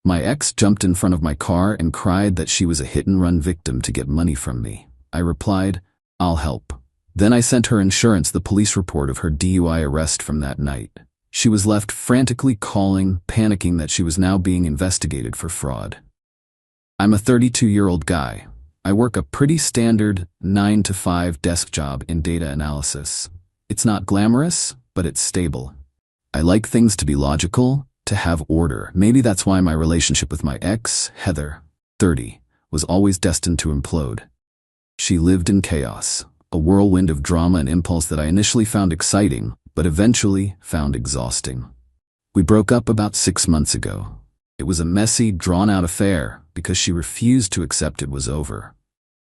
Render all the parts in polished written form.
My ex jumped in front of my car and cried that she was a hit-and-run victim to get money from me. I replied, "I'll help." Then I sent her insurance the police report of her DUI arrest from that night. She was left frantically calling, panicking that she was now being investigated for fraud. I'm a 32-year-old guy. I work a pretty standard 9-to-5 desk job in data analysis. It's not glamorous, but it's stable. I like things to be logical, to have order. Maybe that's why my relationship with my ex, Heather, 30, was always destined to implode. She lived in chaos, a whirlwind of drama and impulse that I initially found exciting, but eventually found exhausting. We broke up about 6 months ago. It was a messy, drawn-out affair because she refused to accept it was over.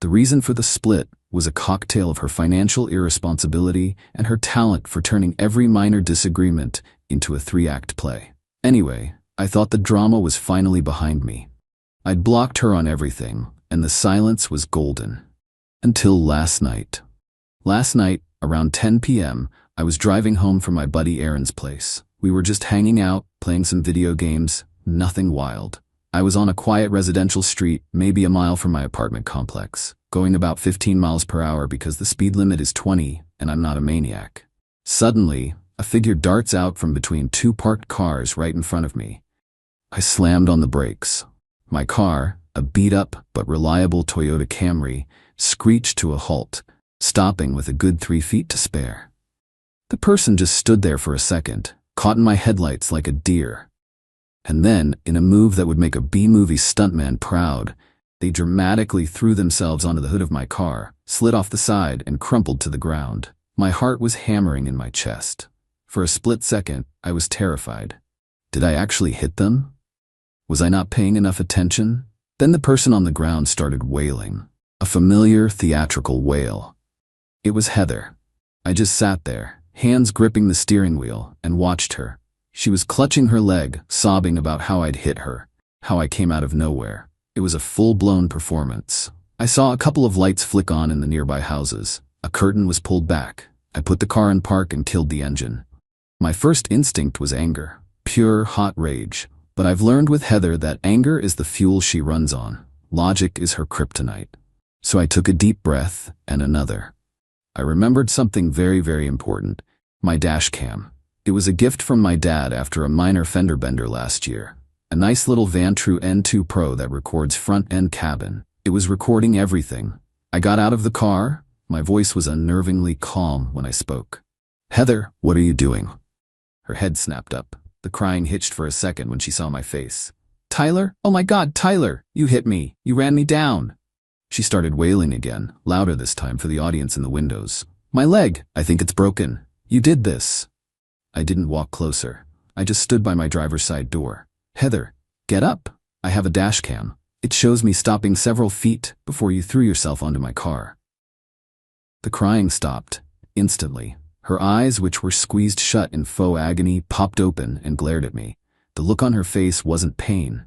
The reason for the split was a cocktail of her financial irresponsibility and her talent for turning every minor disagreement into a 3-act play. Anyway, I thought the drama was finally behind me. I'd blocked her on everything, and the silence was golden. Until last night. Last night, around 10 p.m., I was driving home from my buddy Aaron's place. We were just hanging out, playing some video games, nothing wild. I was on a quiet residential street, maybe a mile from my apartment complex, going about 15 miles per hour because the speed limit is 20 and I'm not a maniac. Suddenly, a figure darts out from between 2 parked cars right in front of me. I slammed on the brakes. My car, a beat-up but reliable Toyota Camry, screeched to a halt, stopping with a good 3 feet to spare. The person just stood there for a second, caught in my headlights like a deer. And then, in a move that would make a B-movie stuntman proud, they dramatically threw themselves onto the hood of my car, slid off the side, and crumpled to the ground. My heart was hammering in my chest. For a split second, I was terrified. Did I actually hit them? Was I not paying enough attention? Then the person on the ground started wailing. A familiar, theatrical wail. It was Heather. I just sat there, hands gripping the steering wheel, and watched her. She was clutching her leg, sobbing about how I'd hit her, how I came out of nowhere. It was a full-blown performance. I saw a couple of lights flick on in the nearby houses. A curtain was pulled back. I put the car in park and killed the engine. My first instinct was anger, pure, hot rage. But I've learned with Heather that anger is the fuel she runs on. Logic is her kryptonite. So I took a deep breath and another. I remembered something very, very important. My dash cam. It was a gift from my dad after a minor fender bender last year. A nice little Vantrue N2 Pro that records front-end cabin. It was recording everything. I got out of the car. My voice was unnervingly calm when I spoke. "Heather, what are you doing?" Her head snapped up. The crying hitched for a second when she saw my face. "Tyler? Oh my God, Tyler! You hit me. You ran me down." She started wailing again, louder this time for the audience in the windows. "My leg! I think it's broken. You did this." I didn't walk closer. I just stood by my driver's side door. "Heather, get up. I have a dash cam. It shows me stopping several feet before you threw yourself onto my car." The crying stopped, instantly. Her eyes, which were squeezed shut in faux agony, popped open and glared at me. The look on her face wasn't pain.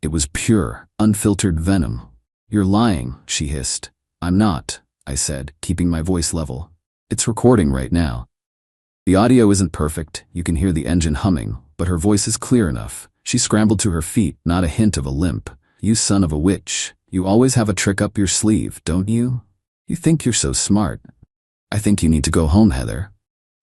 It was pure, unfiltered venom. "You're lying," she hissed. "I'm not," I said, keeping my voice level. "It's recording right now." The audio isn't perfect, you can hear the engine humming, but her voice is clear enough. She scrambled to her feet, not a hint of a limp. "You son of a witch. You always have a trick up your sleeve, don't you? You think you're so smart. I think you need to go home, Heather."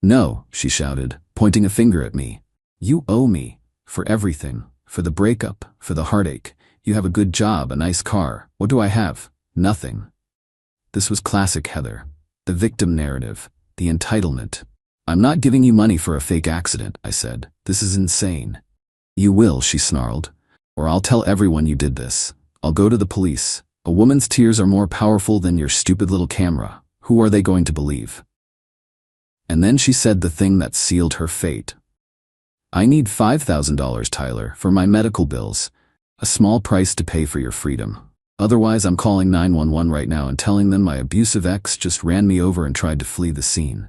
"No," she shouted, pointing a finger at me. "You owe me. For everything. For the breakup, for the heartache. You have a good job, a nice car. What do I have? Nothing." This was classic Heather. The victim narrative. The entitlement. "I'm not giving you money for a fake accident," I said. "This is insane." "You will," she snarled. "Or I'll tell everyone you did this. I'll go to the police. A woman's tears are more powerful than your stupid little camera. Who are they going to believe?" And then she said the thing that sealed her fate. "I need $5,000, Tyler, for my medical bills. A small price to pay for your freedom. Otherwise, I'm calling 911 right now and telling them my abusive ex just ran me over and tried to flee the scene."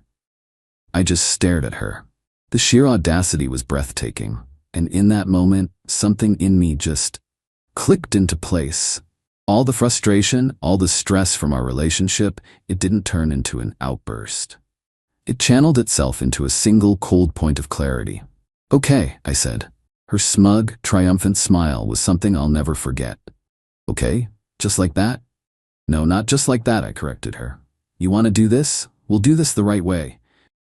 I just stared at her. The sheer audacity was breathtaking, and in that moment, something in me just clicked into place. All the frustration, all the stress from our relationship, it didn't turn into an outburst. It channeled itself into a single cold point of clarity. "Okay," I said. Her smug, triumphant smile was something I'll never forget. Okay, just like that? No, not just like that, I corrected her. You want to do this? We'll do this the right way.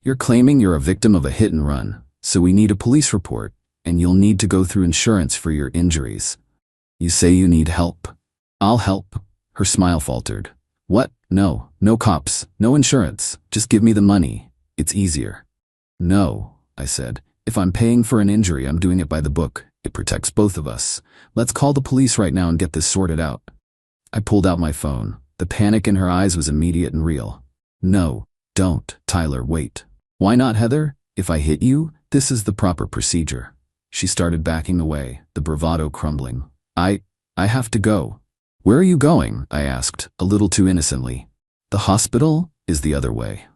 You're claiming you're a victim of a hit and run, so we need a police report, and you'll need to go through insurance for your injuries. You say you need help. I'll help. Her smile faltered. What? No, no cops, no insurance. Just give me the money. It's easier. No, I said. If I'm paying for an injury, I'm doing it by the book. It protects both of us. Let's call the police right now and get this sorted out. I pulled out my phone. The panic in her eyes was immediate and real. No, don't, Tyler, wait. Why not, Heather? If I hit you, this is the proper procedure. She started backing away, the bravado crumbling. I have to go. Where are you going? I asked, a little too innocently. The hospital is the other way.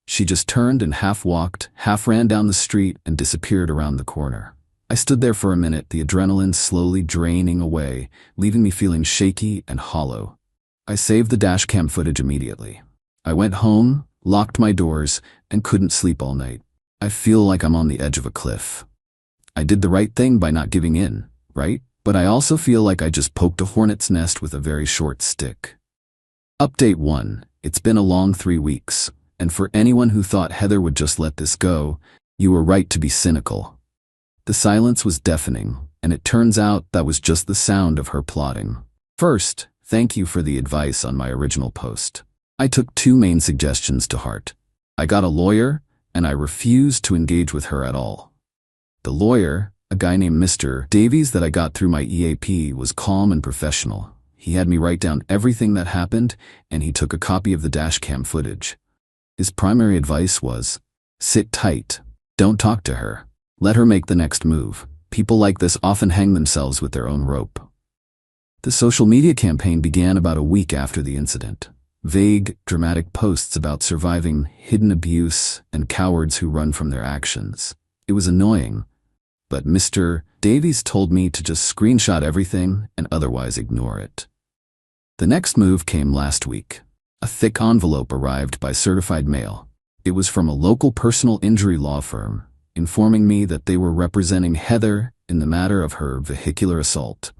She just turned and half walked, half ran down the street and disappeared around the corner. I stood there for a minute, the adrenaline slowly draining away, leaving me feeling shaky and hollow. I saved the dashcam footage immediately. I went home, locked my doors, and couldn't sleep all night. I feel like I'm on the edge of a cliff. I did the right thing by not giving in, right? But I also feel like I just poked a hornet's nest with a very short stick. Update 1. It's been a long 3 weeks, and for anyone who thought Heather would just let this go, you were right to be cynical. The silence was deafening, and it turns out that was just the sound of her plotting. First, thank you for the advice on my original post. I took 2 main suggestions to heart. I got a lawyer, and I refused to engage with her at all. The lawyer, a guy named Mr. Davies that I got through my EAP, was calm and professional. He had me write down everything that happened, and he took a copy of the dashcam footage. His primary advice was, sit tight, don't talk to her. Let her make the next move. People like this often hang themselves with their own rope. The social media campaign began about a week after the incident. Vague, dramatic posts about surviving hidden abuse and cowards who run from their actions. It was annoying, but Mr. Davies told me to just screenshot everything and otherwise ignore it. The next move came last week. A thick envelope arrived by certified mail. It was from a local personal injury law firm, informing me that they were representing Heather in the matter of her vehicular assault.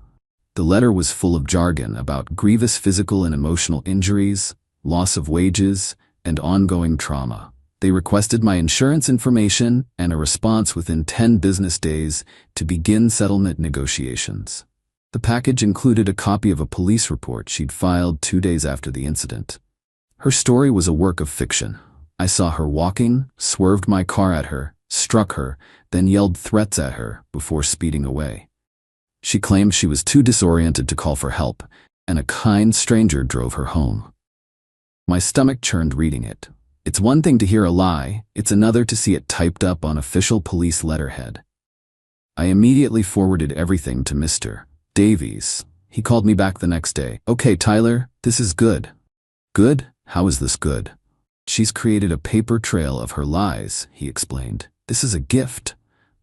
The letter was full of jargon about grievous physical and emotional injuries, loss of wages, and ongoing trauma. They requested my insurance information and a response within 10 business days to begin settlement negotiations. The package included a copy of a police report she'd filed 2 days after the incident. Her story was a work of fiction. I saw her walking, swerved my car at her, struck her, then yelled threats at her before speeding away. She claimed she was too disoriented to call for help, and a kind stranger drove her home. My stomach churned reading it. It's one thing to hear a lie, it's another to see it typed up on official police letterhead. I immediately forwarded everything to Mr. Davies. He called me back the next day. Okay, Tyler, this is good. Good? How is this good? She's created a paper trail of her lies, he explained. This is a gift,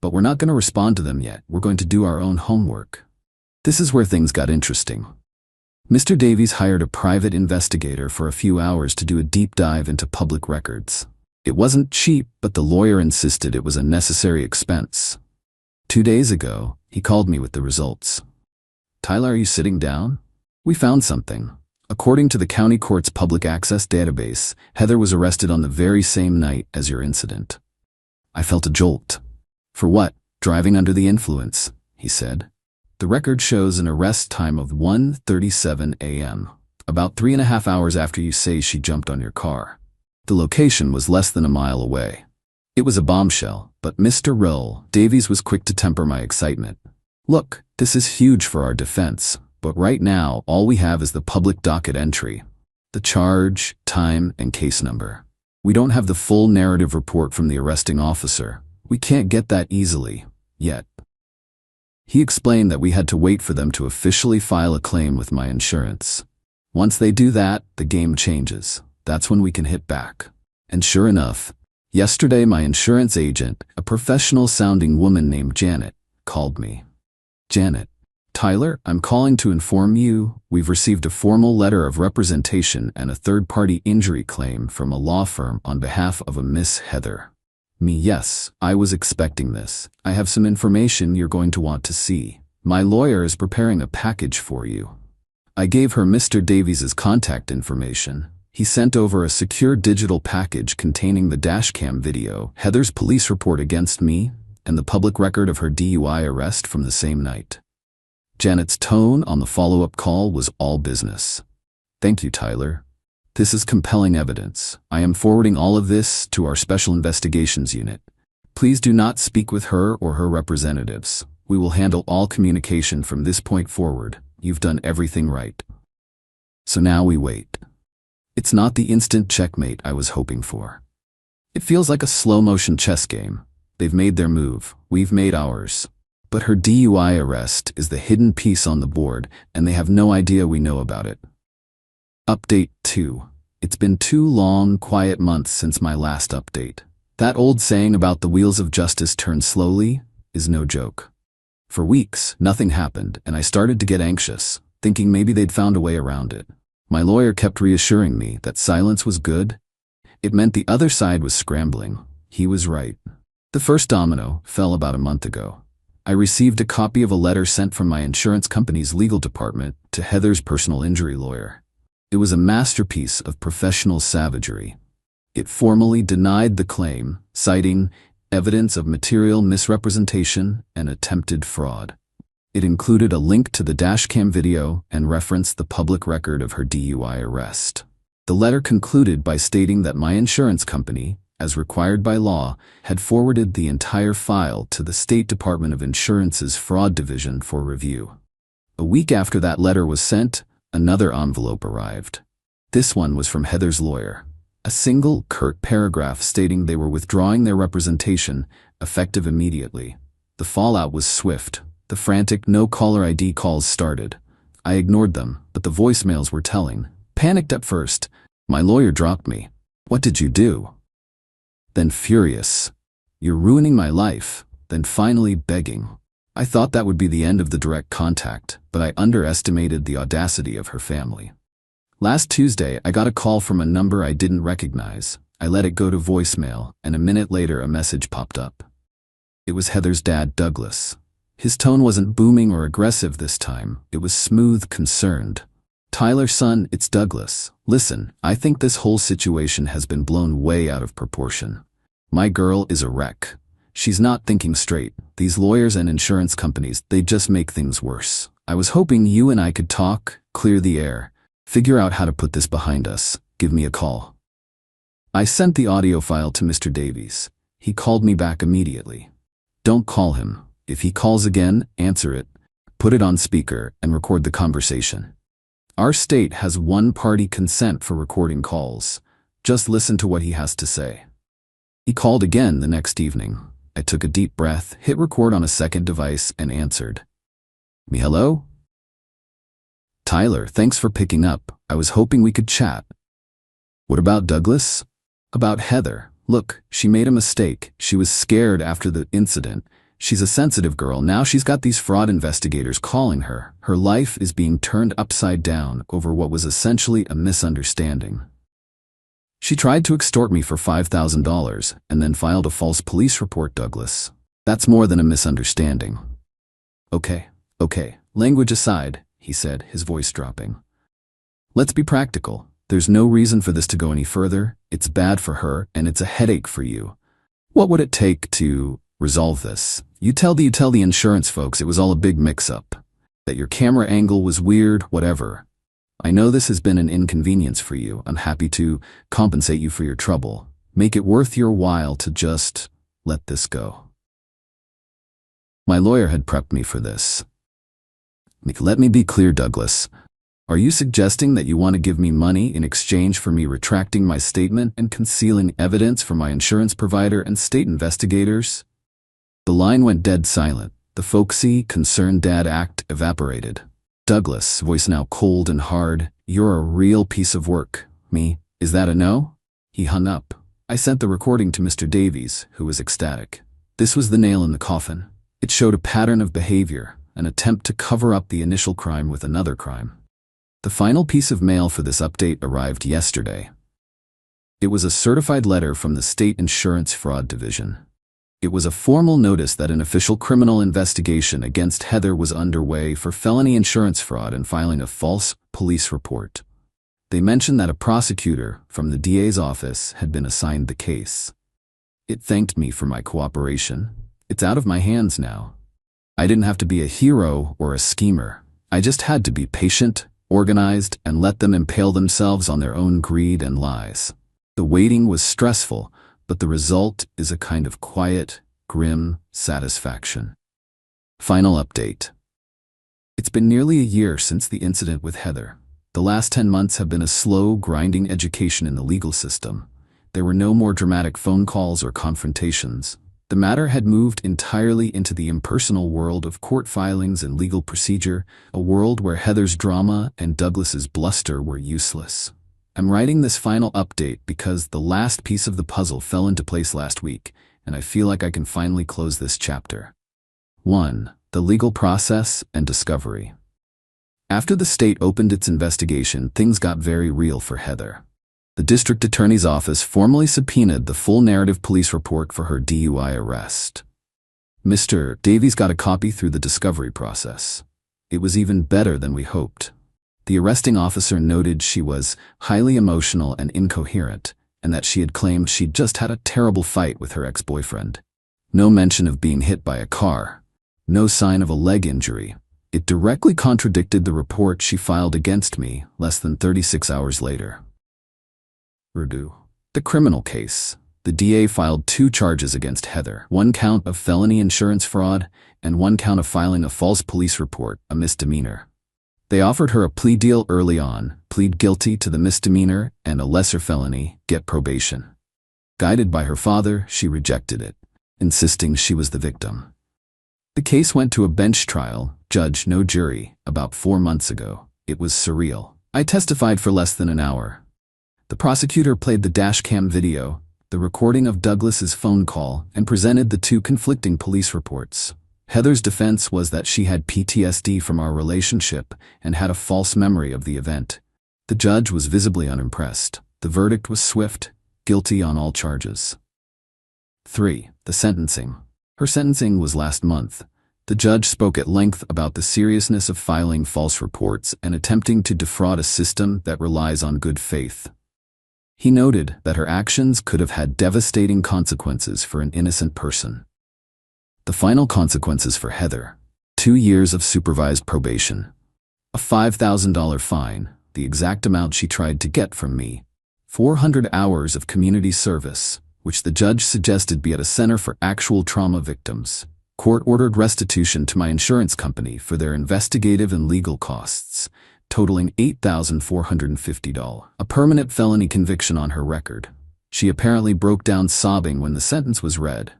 but we're not going to respond to them yet. We're going to do our own homework. This is where things got interesting. Mr. Davies hired a private investigator for a few hours to do a deep dive into public records. It wasn't cheap, but the lawyer insisted it was a necessary expense. 2 days ago, he called me with the results. Tyler, are you sitting down? We found something. According to the county court's public access database, Heather was arrested on the very same night as your incident. I felt a jolt. For what? Driving under the influence, he said. The record shows an arrest time of 1:37 a.m., about 3.5 hours after you say she jumped on your car. The location was less than a mile away. It was a bombshell, but Mr. Davies was quick to temper my excitement. Look, this is huge for our defense, but right now all we have is the public docket entry. The charge, time, and case number. We don't have the full narrative report from the arresting officer. We can't get that easily, yet. He explained that we had to wait for them to officially file a claim with my insurance. Once they do that, the game changes. That's when we can hit back. And sure enough, yesterday my insurance agent, a professional-sounding woman named Janet, called me. Janet, Tyler, I'm calling to inform you we've received a formal letter of representation and a third-party injury claim from a law firm on behalf of a Miss Heather. Me, yes, I was expecting this. I have some information you're going to want to see. My lawyer is preparing a package for you. I gave her Mr. Davies's contact information. He sent over a secure digital package containing the dashcam video, Heather's police report against me, and the public record of her DUI arrest from the same night. Janet's tone on the follow-up call was all business. Thank you, Tyler. This is compelling evidence. I am forwarding all of this to our Special Investigations Unit. Please do not speak with her or her representatives. We will handle all communication from this point forward. You've done everything right. So now we wait. It's not the instant checkmate I was hoping for. It feels like a slow-motion chess game. They've made their move. We've made ours. But her DUI arrest is the hidden piece on the board, and they have no idea we know about it. Update 2. It's been 2 long, quiet months since my last update. That old saying about the wheels of justice turn slowly is no joke. For weeks, nothing happened, and I started to get anxious, thinking maybe they'd found a way around it. My lawyer kept reassuring me that silence was good. It meant the other side was scrambling. He was right. The first domino fell about a month ago. I received a copy of a letter sent from my insurance company's legal department to Heather's personal injury lawyer. It was a masterpiece of professional savagery. It formally denied the claim, citing evidence of material misrepresentation and attempted fraud. It included a link to the dashcam video and referenced the public record of her DUI arrest. The letter concluded by stating that my insurance company, as required by law, had forwarded the entire file to the State Department of Insurance's Fraud Division for review. A week after that letter was sent, another envelope arrived. This one was from Heather's lawyer. A single, curt paragraph stating they were withdrawing their representation, effective immediately. The fallout was swift. The frantic no-caller ID calls started. I ignored them, but the voicemails were telling. Panicked at first. My lawyer dropped me. What did you do? Then furious. You're ruining my life. Then finally begging. I thought that would be the end of the direct contact, but I underestimated the audacity of her family. Last Tuesday, I got a call from a number I didn't recognize. I let it go to voicemail, and a minute later a message popped up. It was Heather's dad, Douglas. His tone wasn't booming or aggressive this time. It was smooth, concerned. Tyler, son, it's Douglas. Listen, I think this whole situation has been blown way out of proportion. My girl is a wreck. She's not thinking straight. These lawyers and insurance companies, they just make things worse. I was hoping you and I could talk, clear the air, figure out how to put this behind us. Give me a call. I sent the audio file to Mr. Davies. He called me back immediately. Don't call him. If he calls again, answer it, put it on speaker, and record the conversation. Our state has one-party consent for recording calls. Just listen to what he has to say. He called again the next evening. I took a deep breath, hit record on a second device, and answered. Me, hello? Tyler, thanks for picking up. I was hoping we could chat. What about Douglas? About Heather. Look, she made a mistake. She was scared after the incident. She's a sensitive girl. Now she's got these fraud investigators calling her. Her life is being turned upside down over what was essentially a misunderstanding. She tried to extort me for $5,000 and then filed a false police report, Douglas. That's more than a misunderstanding. Okay. Language aside, he said, his voice dropping. Let's be practical. There's no reason for this to go any further. It's bad for her, and it's a headache for you. What would it take to resolve this? You tell the insurance folks it was all a big mix-up. That your camera angle was weird, whatever. I know this has been an inconvenience for you. I'm happy to compensate you for your trouble. Make it worth your while to just let this go. My lawyer had prepped me for this. Let me be clear, Douglas. Are you suggesting that you want to give me money in exchange for me retracting my statement and concealing evidence from my insurance provider and state investigators? The line went dead silent. The folksy, concerned dad act evaporated. Douglas, voice now cold and hard, you're a real piece of work. Me, is that a no? He hung up. I sent the recording to Mr. Davies, who was ecstatic. This was the nail in the coffin. It showed a pattern of behavior, an attempt to cover up the initial crime with another crime. The final piece of mail for this update arrived yesterday. It was a certified letter from the State Insurance Fraud Division. It was a formal notice that an official criminal investigation against Heather was underway for felony insurance fraud and filing a false police report. They mentioned that a prosecutor from the DA's office had been assigned the case. It thanked me for my cooperation. It's out of my hands now. I didn't have to be a hero or a schemer. I just had to be patient, organized, and let them impale themselves on their own greed and lies. The waiting was stressful, but the result is a kind of quiet, grim satisfaction. Final update. It's been nearly a year since the incident with Heather. The last 10 months have been a slow, grinding education in the legal system. There were no more dramatic phone calls or confrontations. The matter had moved entirely into the impersonal world of court filings and legal procedure, a world where Heather's drama and Douglas's bluster were useless. I'm writing this final update because the last piece of the puzzle fell into place last week, and I feel like I can finally close this chapter. 1. The legal process and discovery. After the state opened its investigation, things got very real for Heather. The district attorney's office formally subpoenaed the full narrative police report for her DUI arrest. Mr. Davies got a copy through the discovery process. It was even better than we hoped. The arresting officer noted she was highly emotional and incoherent, and that she had claimed she'd just had a terrible fight with her ex-boyfriend. No mention of being hit by a car. No sign of a leg injury. It directly contradicted the report she filed against me less than 36 hours later. The criminal case. The DA filed 2 charges against Heather, 1 count of felony insurance fraud and 1 count of filing a false police report, a misdemeanor. They offered her a plea deal early on, plead guilty to the misdemeanor and a lesser felony, get probation. Guided by her father, she rejected it, insisting she was the victim. The case went to a bench trial, judge no jury, about 4 months ago. It was surreal. I testified for less than an hour. The prosecutor played the dashcam video, the recording of Douglas's phone call, and presented the 2 conflicting police reports. Heather's defense was that she had PTSD from our relationship and had a false memory of the event. The judge was visibly unimpressed. The verdict was swift, guilty on all charges. 3. The sentencing. Her sentencing was last month. The judge spoke at length about the seriousness of filing false reports and attempting to defraud a system that relies on good faith. He noted that her actions could have had devastating consequences for an innocent person. The final consequences for Heather: 2 years of supervised probation, a $5,000 fine, the exact amount she tried to get from me, 400 hours of community service, which the judge suggested be at a center for actual trauma victims, court-ordered restitution to my insurance company for their investigative and legal costs, totaling $8,450, a permanent felony conviction on her record. She apparently broke down sobbing when the sentence was read.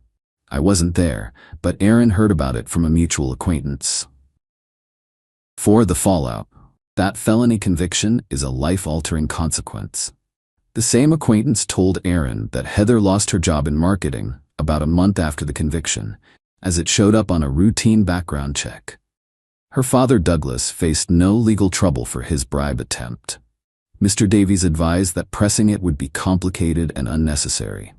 I wasn't there, but Aaron heard about it from a mutual acquaintance. 4. The fallout. That felony conviction is a life-altering consequence. The same acquaintance told Aaron that Heather lost her job in marketing about a month after the conviction, as it showed up on a routine background check. Her father, Douglas, faced no legal trouble for his bribe attempt. Mr. Davies advised that pressing it would be complicated and unnecessary.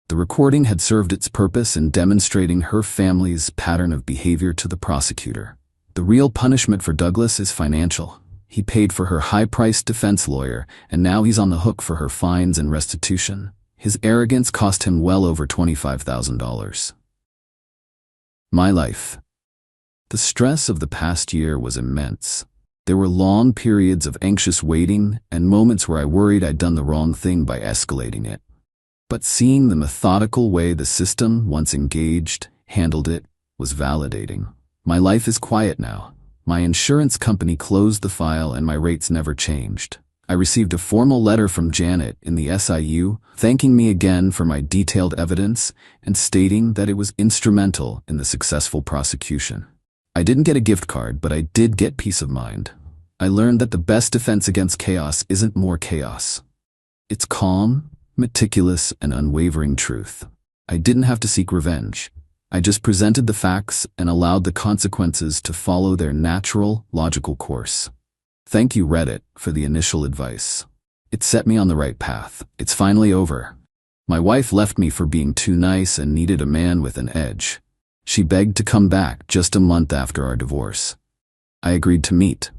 The recording had served its purpose in demonstrating her family's pattern of behavior to the prosecutor. The real punishment for Douglas is financial. He paid for her high-priced defense lawyer, and now he's on the hook for her fines and restitution. His arrogance cost him well over $25,000. My life. The stress of the past year was immense. There were long periods of anxious waiting and moments where I worried I'd done the wrong thing by escalating it. But seeing the methodical way the system, once engaged, handled it, was validating. My life is quiet now. My insurance company closed the file and my rates never changed. I received a formal letter from Janet in the SIU thanking me again for my detailed evidence and stating that it was instrumental in the successful prosecution. I didn't get a gift card, but I did get peace of mind. I learned that the best defense against chaos isn't more chaos. It's calm, meticulous, and unwavering truth. I didn't have to seek revenge. I just presented the facts and allowed the consequences to follow their natural, logical course. Thank you, Reddit, for the initial advice. It set me on the right path. It's finally over. My wife left me for being too nice and needed a man with an edge. She begged to come back just a month after our divorce. I agreed to meet.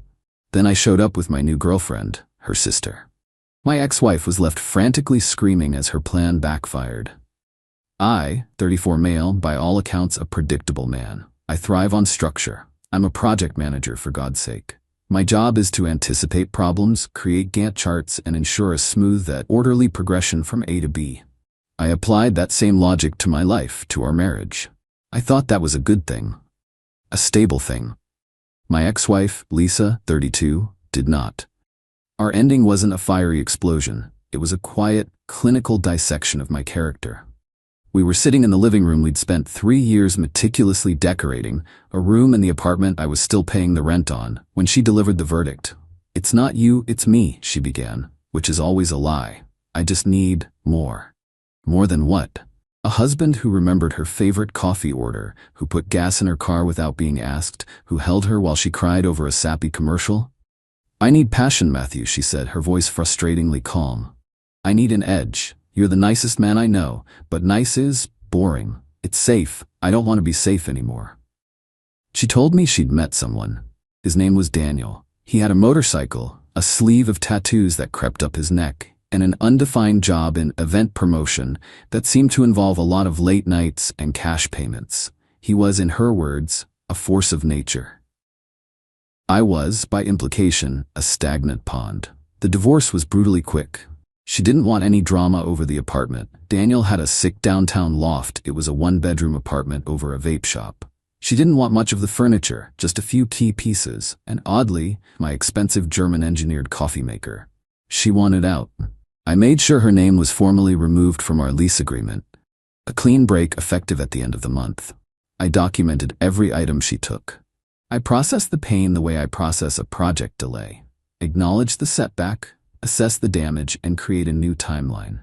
Then I showed up with my new girlfriend, her sister. My ex-wife was left frantically screaming as her plan backfired. I, 34 male, by all accounts a predictable man. I thrive on structure. I'm a project manager, for God's sake. My job is to anticipate problems, create Gantt charts, and ensure a smooth yet orderly progression from A to B. I applied that same logic to my life, to our marriage. I thought that was a good thing. A stable thing. My ex-wife, Lisa, 32, did not. Our ending wasn't a fiery explosion. It was a quiet, clinical dissection of my character. We were sitting in the living room we'd spent 3 years meticulously decorating, a room in the apartment I was still paying the rent on, when she delivered the verdict. "It's not you, it's me," she began, which is always a lie. "I just need more." More than what? A husband who remembered her favorite coffee order, who put gas in her car without being asked, who held her while she cried over a sappy commercial? "I need passion, Matthew," she said, her voice frustratingly calm. "I need an edge. You're the nicest man I know, but nice is boring. It's safe. I don't want to be safe anymore." She told me she'd met someone. His name was Daniel. He had a motorcycle, a sleeve of tattoos that crept up his neck, and an undefined job in event promotion that seemed to involve a lot of late nights and cash payments. He was, in her words, a force of nature. I was, by implication, a stagnant pond. The divorce was brutally quick. She didn't want any drama over the apartment. Daniel had a sick downtown loft. It was a one-bedroom apartment over a vape shop. She didn't want much of the furniture, just a few key pieces, and oddly, my expensive German-engineered coffee maker. She wanted out. I made sure her name was formally removed from our lease agreement. A clean break effective at the end of the month. I documented every item she took. I processed the pain the way I process a project delay. Acknowledge the setback, assess the damage, and create a new timeline.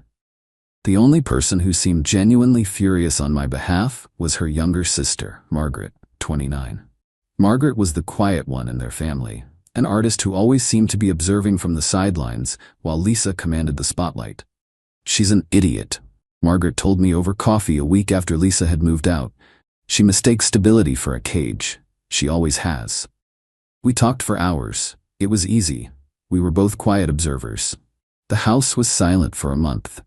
The only person who seemed genuinely furious on my behalf was her younger sister, Margaret, 29. Margaret was the quiet one in their family, an artist who always seemed to be observing from the sidelines while Lisa commanded the spotlight. "She's an idiot," Margaret told me over coffee a week after Lisa had moved out. "She mistakes stability for a cage. She always has." We talked for hours. It was easy. We were both quiet observers. The house was silent for a month.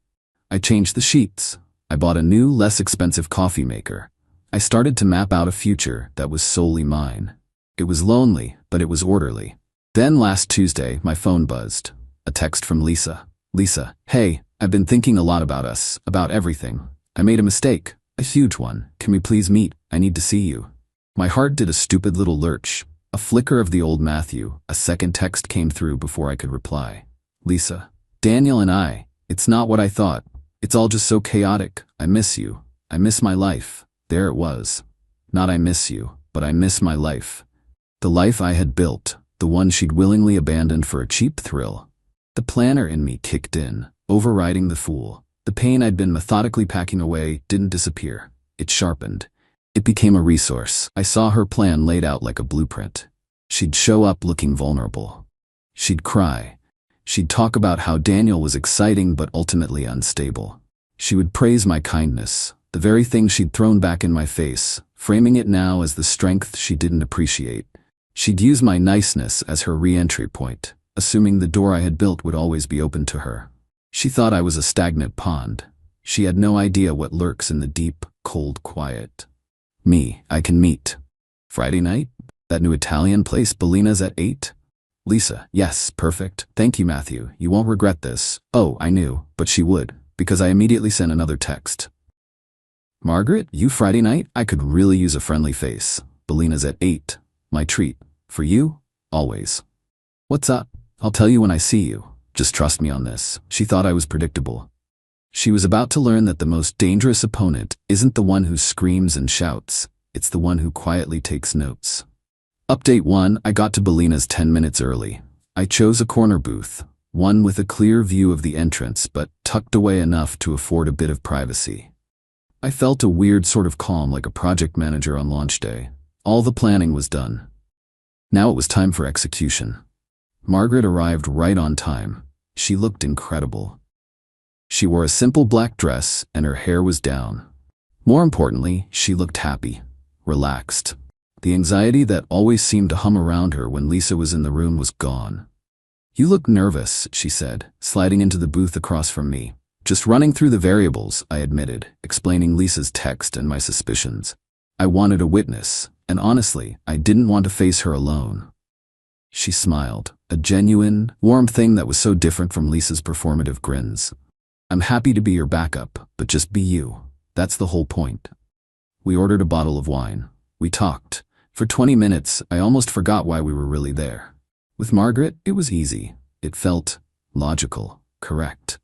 I changed the sheets. I bought a new, less expensive coffee maker. I started to map out a future that was solely mine. It was lonely, but it was orderly. Then last Tuesday, my phone buzzed. A text from Lisa. "Lisa, hey, I've been thinking a lot about us, about everything. I made a mistake, a huge one. Can we please meet? I need to see you." My heart did a stupid little lurch. A flicker of the old Matthew. A second text came through before I could reply. "Lisa, Daniel and I, it's not what I thought. It's all just so chaotic. I miss you. I miss my life." There it was. Not "I miss you," but "I miss my life." The life I had built, the one she'd willingly abandoned for a cheap thrill. The planner in me kicked in, overriding the fool. The pain I'd been methodically packing away didn't disappear. It sharpened. It became a resource. I saw her plan laid out like a blueprint. She'd show up looking vulnerable. She'd cry. She'd talk about how Daniel was exciting but ultimately unstable. She would praise my kindness, the very thing she'd thrown back in my face, framing it now as the strength she didn't appreciate. She'd use my niceness as her re-entry point, assuming the door I had built would always be open to her. She thought I was a stagnant pond. She had no idea what lurks in the deep, cold quiet. Me, I can meet. Friday night? That new Italian place, Bellina's at 8? Lisa, yes, perfect. Thank you, Matthew. You won't regret this. Oh, I knew, but she would, because I immediately sent another text. Margaret, you Friday night? I could really use a friendly face. Bellina's at 8. My treat. For you? Always. What's up? I'll tell you when I see you. Just trust me on this. She thought I was predictable. She was about to learn that the most dangerous opponent isn't the one who screams and shouts. It's the one who quietly takes notes. Update 1, I got to Bellina's 10 minutes early. I chose a corner booth, one with a clear view of the entrance but tucked away enough to afford a bit of privacy. I felt a weird sort of calm, like a project manager on launch day. All the planning was done. Now it was time for execution. Margaret arrived right on time. She looked incredible. She wore a simple black dress and her hair was down. More importantly, she looked happy, relaxed. The anxiety that always seemed to hum around her when Lisa was in the room was gone. "You look nervous," she said, sliding into the booth across from me. "Just running through the variables," I admitted, explaining Lisa's text and my suspicions. I wanted a witness, and honestly, I didn't want to face her alone. She smiled, a genuine, warm thing that was so different from Lisa's performative grins. "I'm happy to be your backup, but just be you. That's the whole point." We ordered a bottle of wine. We talked. For 20 minutes, I almost forgot why we were really there. With Margaret, it was easy. It felt logical, correct.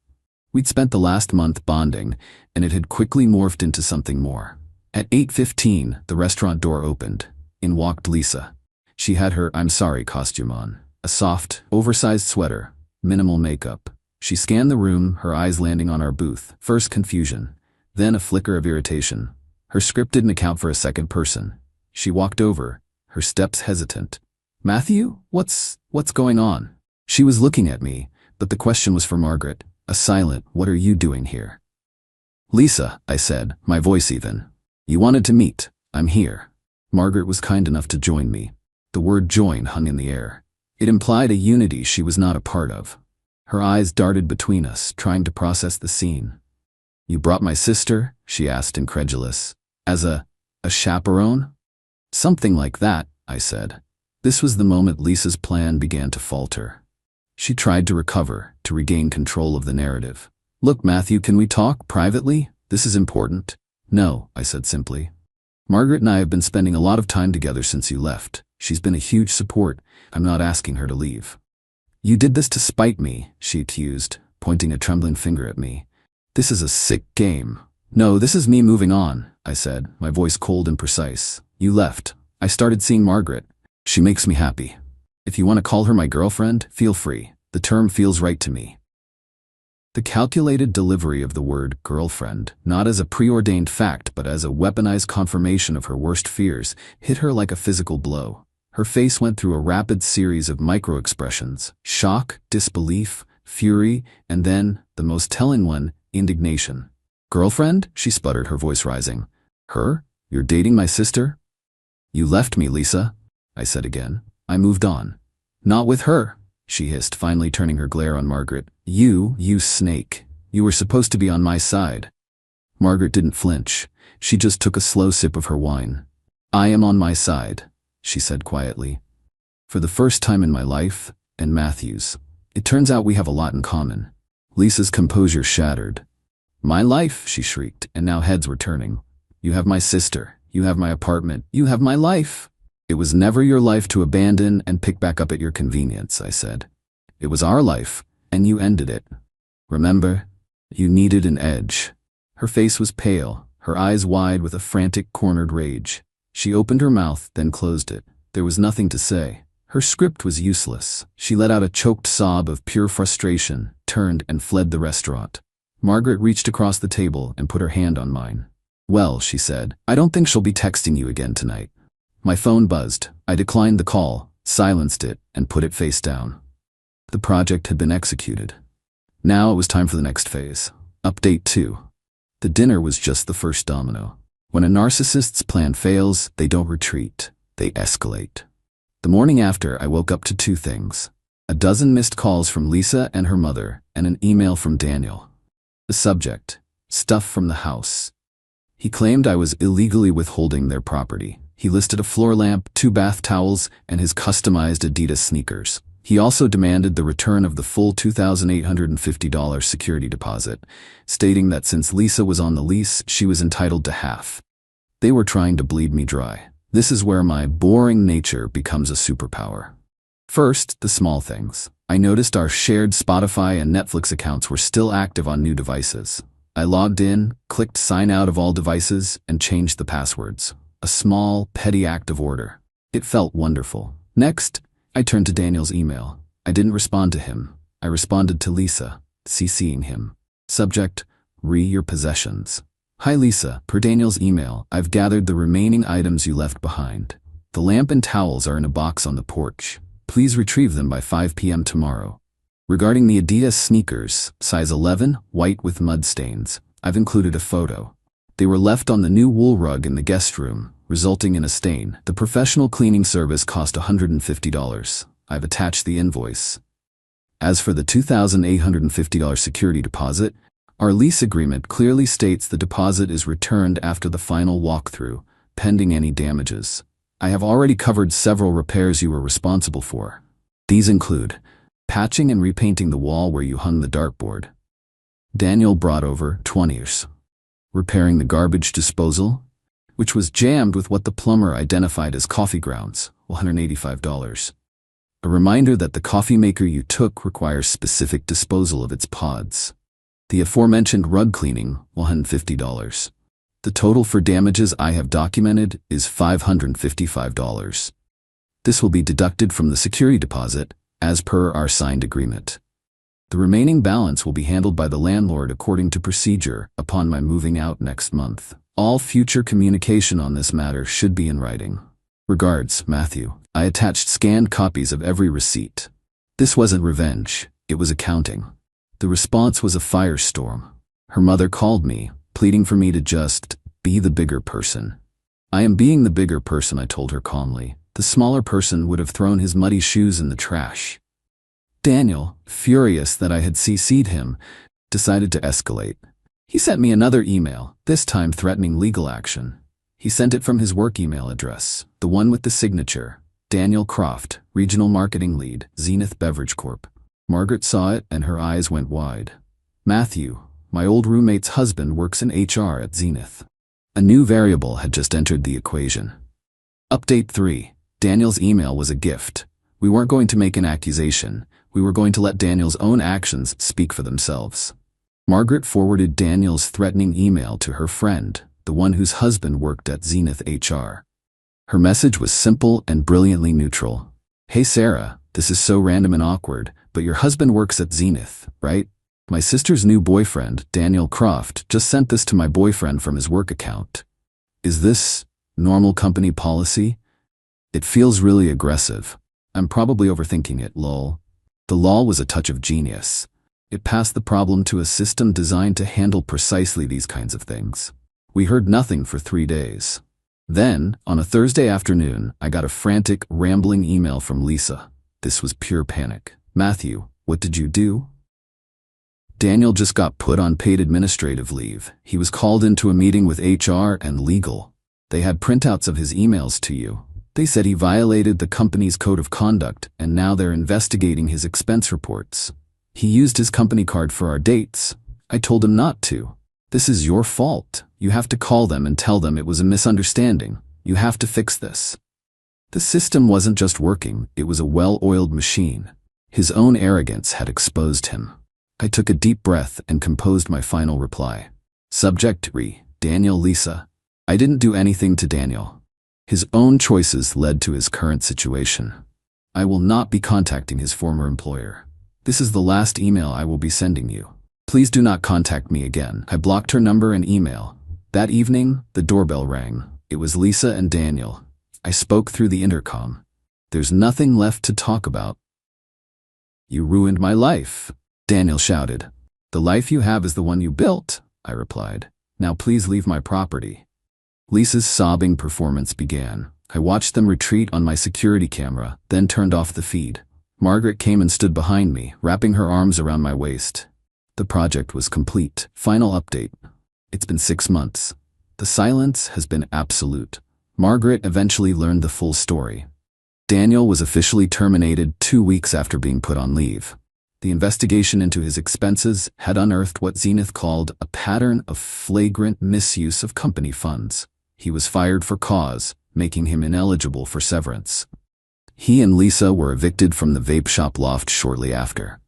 We'd spent the last month bonding, and it had quickly morphed into something more. At 8:15, the restaurant door opened. In walked Lisa. She had her "I'm sorry" costume on. A soft, oversized sweater, minimal makeup. She scanned the room, her eyes landing on our booth. First confusion, then a flicker of irritation. Her script didn't account for a second person. She walked over, her steps hesitant. "Matthew, what's going on?" She was looking at me, but the question was for Margaret. A silent, "What are you doing here?" "Lisa," I said, my voice even. "You wanted to meet. I'm here." Margaret was kind enough to join me. The word join hung in the air. It implied a unity she was not a part of. Her eyes darted between us, trying to process the scene. "You brought my sister?" she asked, incredulous. "As a chaperone?" "Something like that," I said. This was the moment Lisa's plan began to falter. She tried to recover, to regain control of the narrative. "Look, Matthew, can we talk privately? This is important." "No," I said simply. "Margaret and I have been spending a lot of time together since you left. She's been a huge support. I'm not asking her to leave." "You did this to spite me," she accused, pointing a trembling finger at me. "This is a sick game." "No, this is me moving on," I said, my voice cold and precise. "You left. I started seeing Margaret. She makes me happy. If you want to call her my girlfriend, feel free. The term feels right to me." The calculated delivery of the word girlfriend, not as a preordained fact but as a weaponized confirmation of her worst fears, hit her like a physical blow. Her face went through a rapid series of micro-expressions: shock, disbelief, fury, and then, the most telling one, indignation. "Girlfriend?" she sputtered, her voice rising. "Her? You're dating my sister?" "You left me, Lisa," I said again. "I moved on." "Not with her," she hissed, finally turning her glare on Margaret. You snake. You were supposed to be on my side." Margaret didn't flinch. She just took a slow sip of her wine. "I am on my side," she said quietly. "For the first time in my life, and Matthew's. It turns out we have a lot in common." Lisa's composure shattered. "My life," she shrieked, and now heads were turning. "You have my sister. You have my apartment. You have my life." "It was never your life to abandon and pick back up at your convenience," I said. "It was our life, and you ended it. Remember? You needed an edge." Her face was pale, her eyes wide with a frantic, cornered rage. She opened her mouth, then closed it. There was nothing to say. Her script was useless. She let out a choked sob of pure frustration, turned and fled the restaurant. Margaret reached across the table and put her hand on mine. "Well," she said, "I don't think she'll be texting you again tonight." My phone buzzed. I declined the call, silenced it, and put it face down. The project had been executed. Now it was time for the next phase. Update 2. The dinner was just the first domino. When a narcissist's plan fails, they don't retreat. They escalate. The morning after, I woke up to 2 things. A dozen missed calls from Lisa and her mother, and an email from Daniel. The subject: stuff from the house. He claimed I was illegally withholding their property. He listed a floor lamp, 2 bath towels, and his customized Adidas sneakers. He also demanded the return of the full $2,850 security deposit, stating that since Lisa was on the lease, she was entitled to half. They were trying to bleed me dry. This is where my boring nature becomes a superpower. First, the small things. I noticed our shared Spotify and Netflix accounts were still active on new devices. I logged in, clicked sign out of all devices, and changed the passwords. A small, petty act of order. It felt wonderful. Next, I turned to Daniel's email. I didn't respond to him. I responded to Lisa, CCing him. Subject: your possessions. Hi Lisa, per Daniel's email, I've gathered the remaining items you left behind. The lamp and towels are in a box on the porch. Please retrieve them by 5 p.m. tomorrow. Regarding the Adidas sneakers, size 11, white with mud stains, I've included a photo. They were left on the new wool rug in the guest room, resulting in a stain. The professional cleaning service cost $150. I've attached the invoice. As for the $2,850 security deposit, our lease agreement clearly states the deposit is returned after the final walkthrough, pending any damages. I have already covered several repairs you were responsible for. These include patching and repainting the wall where you hung the dartboard. Daniel brought over $20. Repairing the garbage disposal, which was jammed with what the plumber identified as coffee grounds, $185. A reminder that the coffee maker you took requires specific disposal of its pods. The aforementioned rug cleaning, $150. The total for damages I have documented is $555. This will be deducted from the security deposit, as per our signed agreement. The remaining balance will be handled by the landlord according to procedure upon my moving out next month. All future communication on this matter should be in writing. Regards, Matthew. I attached scanned copies of every receipt. This wasn't revenge, it was accounting. The response was a firestorm. Her mother called me, pleading for me to just be the bigger person. I am being the bigger person, I told her calmly. The smaller person would have thrown his muddy shoes in the trash. Daniel, furious that I had CC'd him, decided to escalate. He sent me another email, this time threatening legal action. He sent it from his work email address, the one with the signature, Daniel Croft, Regional Marketing Lead, Zenith Beverage Corp. Margaret saw it and her eyes went wide. Matthew, my old roommate's husband, works in HR at Zenith. A new variable had just entered the equation. Update 3. Daniel's email was a gift. We weren't going to make an accusation. We were going to let Daniel's own actions speak for themselves. Margaret forwarded Daniel's threatening email to her friend, the one whose husband worked at Zenith HR. Her message was simple and brilliantly neutral. Hey Sarah, this is so random and awkward, but your husband works at Zenith, right? My sister's new boyfriend, Daniel Croft, just sent this to my boyfriend from his work account. Is this normal company policy? It feels really aggressive. I'm probably overthinking it, lol. The lol was a touch of genius. It passed the problem to a system designed to handle precisely these kinds of things. We heard nothing for 3 days. Then, on a Thursday afternoon, I got a frantic, rambling email from Lisa. This was pure panic. Matthew, what did you do? Daniel just got put on paid administrative leave. He was called into a meeting with HR and legal. They had printouts of his emails to you. They said he violated the company's code of conduct, and now they're investigating his expense reports. He used his company card for our dates. I told him not to. This is your fault. You have to call them and tell them it was a misunderstanding. You have to fix this. The system wasn't just working, it was a well-oiled machine. His own arrogance had exposed him. I took a deep breath and composed my final reply. Subject: Daniel Lisa. I didn't do anything to Daniel. His own choices led to his current situation. I will not be contacting his former employer. This is the last email I will be sending you. Please do not contact me again. I blocked her number and email. That evening, the doorbell rang. It was Lisa and Daniel. I spoke through the intercom. There's nothing left to talk about. You ruined my life, Daniel shouted. The life you have is the one you built, I replied. Now please leave my property. Lisa's sobbing performance began. I watched them retreat on my security camera, then turned off the feed. Margaret came and stood behind me, wrapping her arms around my waist. The project was complete. Final update. It's been 6 months. The silence has been absolute. Margaret eventually learned the full story. Daniel was officially terminated 2 weeks after being put on leave. The investigation into his expenses had unearthed what Zenith called a pattern of flagrant misuse of company funds. He was fired for cause, making him ineligible for severance. He and Lisa were evicted from the vape shop loft shortly after.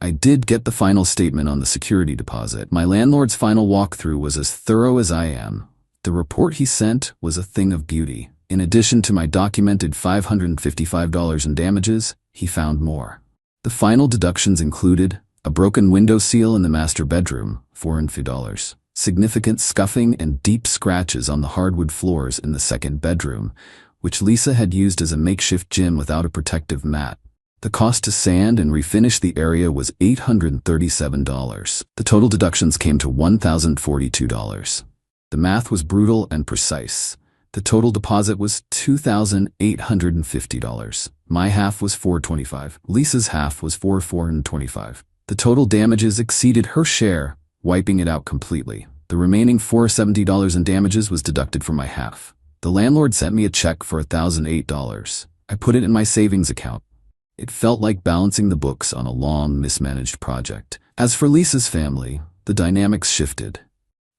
I did get the final statement on the security deposit. My landlord's final walkthrough was as thorough as I am. The report he sent was a thing of beauty. In addition to my documented $555 in damages, he found more. The final deductions included a broken window seal in the master bedroom, $450, significant scuffing and deep scratches on the hardwood floors in the second bedroom, which Lisa had used as a makeshift gym without a protective mat. The cost to sand and refinish the area was $837. The total deductions came to $1,042. The math was brutal and precise. The total deposit was $2,850. My half was $425. Lisa's half was $425. The total damages exceeded her share, wiping it out completely. The remaining $470 in damages was deducted from my half. The landlord sent me a check for $1,008. I put it in my savings account. It felt like balancing the books on a long, mismanaged project. As for Lisa's family, the dynamics shifted.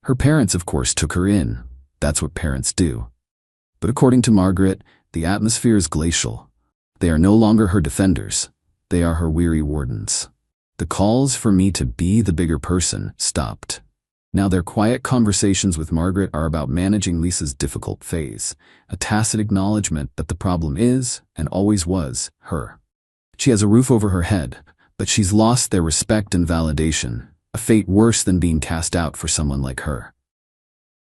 Her parents, of course, took her in. That's what parents do. But according to Margaret, the atmosphere is glacial. They are no longer her defenders. They are her weary wardens. The calls for me to be the bigger person stopped. Now their quiet conversations with Margaret are about managing Lisa's difficult phase, a tacit acknowledgement that the problem is, and always was, her. She has a roof over her head, but she's lost their respect and validation, a fate worse than being cast out for someone like her.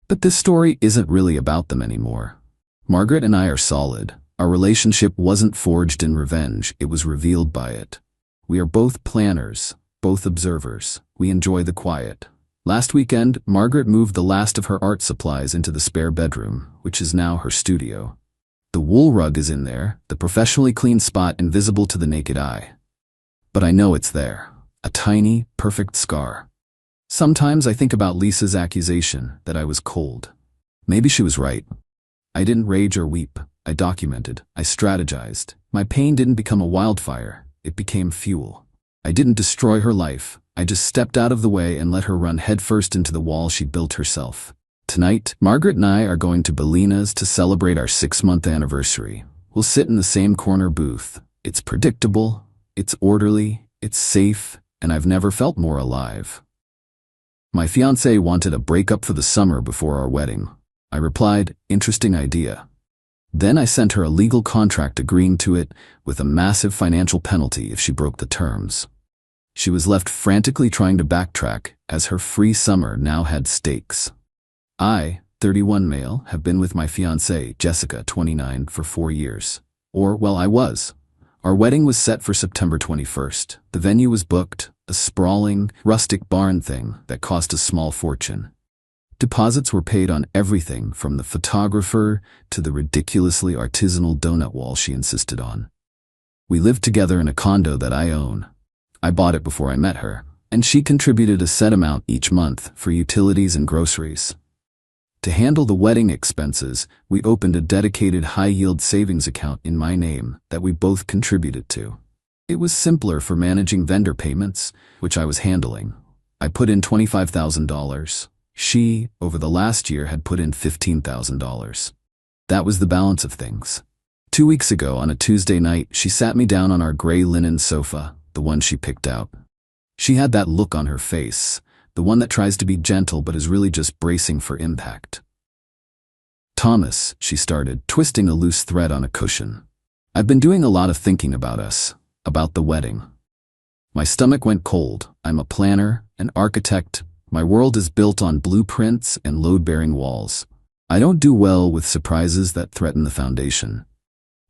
But this story isn't really about them anymore. Margaret and I are solid. Our relationship wasn't forged in revenge, it was revealed by it. We are both planners, both observers. We enjoy the quiet. Last weekend, Margaret moved the last of her art supplies into the spare bedroom, which is now her studio. The wool rug is in there, the professionally clean spot invisible to the naked eye. But I know it's there, a tiny, perfect scar. Sometimes I think about Lisa's accusation that I was cold. Maybe she was right. I didn't rage or weep. I documented. I strategized. My pain didn't become a wildfire. It became fuel. I didn't destroy her life. I just stepped out of the way and let her run headfirst into the wall she built herself. Tonight, Margaret and I are going to Bellina's to celebrate our 6-month anniversary. We'll sit in the same corner booth. It's predictable, it's orderly, it's safe, and I've never felt more alive. My fiancé wanted a breakup for the summer before our wedding. I replied, interesting idea. Then I sent her a legal contract agreeing to it with a massive financial penalty if she broke the terms. She was left frantically trying to backtrack as her free summer now had stakes. I, 31 male, have been with my fiancée, Jessica, 29, for 4 years. I was. Our wedding was set for September 21st. The venue was booked, a sprawling, rustic barn thing that cost a small fortune. Deposits were paid on everything from the photographer to the ridiculously artisanal donut wall she insisted on. We lived together in a condo that I own. I bought it before I met her, and she contributed a set amount each month for utilities and groceries. To handle the wedding expenses, we opened a dedicated high-yield savings account in my name that we both contributed to. It was simpler for managing vendor payments, which I was handling. I put in $25,000. She, over the last year, had put in $15,000. That was the balance of things. 2 weeks ago, on a Tuesday night, she sat me down on our gray linen sofa, the one she picked out. She had that look on her face, the one that tries to be gentle but is really just bracing for impact. Thomas, she started, twisting a loose thread on a cushion. I've been doing a lot of thinking about us, about the wedding. My stomach went cold. I'm a planner, an architect. My world is built on blueprints and load-bearing walls. I don't do well with surprises that threaten the foundation.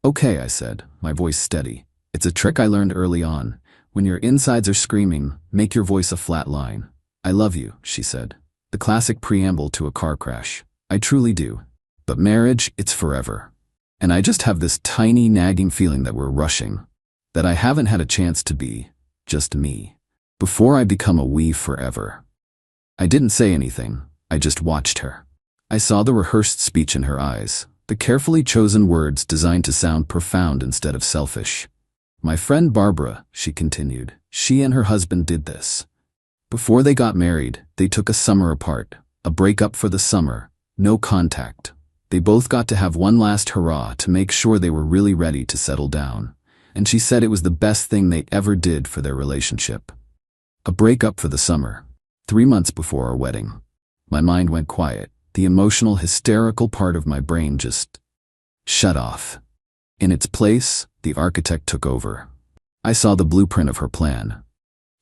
Okay, I said, my voice steady. It's a trick I learned early on. When your insides are screaming, make your voice a flat line. I love you, she said. The classic preamble to a car crash. I truly do. But marriage, it's forever. And I just have this tiny nagging feeling that we're rushing. That I haven't had a chance to be just me. Before I become a we forever. I didn't say anything, I just watched her. I saw the rehearsed speech in her eyes, the carefully chosen words designed to sound profound instead of selfish. My friend Barbara, she continued, she and her husband did this. Before they got married, they took a summer apart, a breakup for the summer, no contact. They both got to have one last hurrah to make sure they were really ready to settle down. And she said it was the best thing they ever did for their relationship. A breakup for the summer. 3 months before our wedding. My mind went quiet. The emotional, hysterical part of my brain just shut off. In its place, the architect took over. I saw the blueprint of her plan.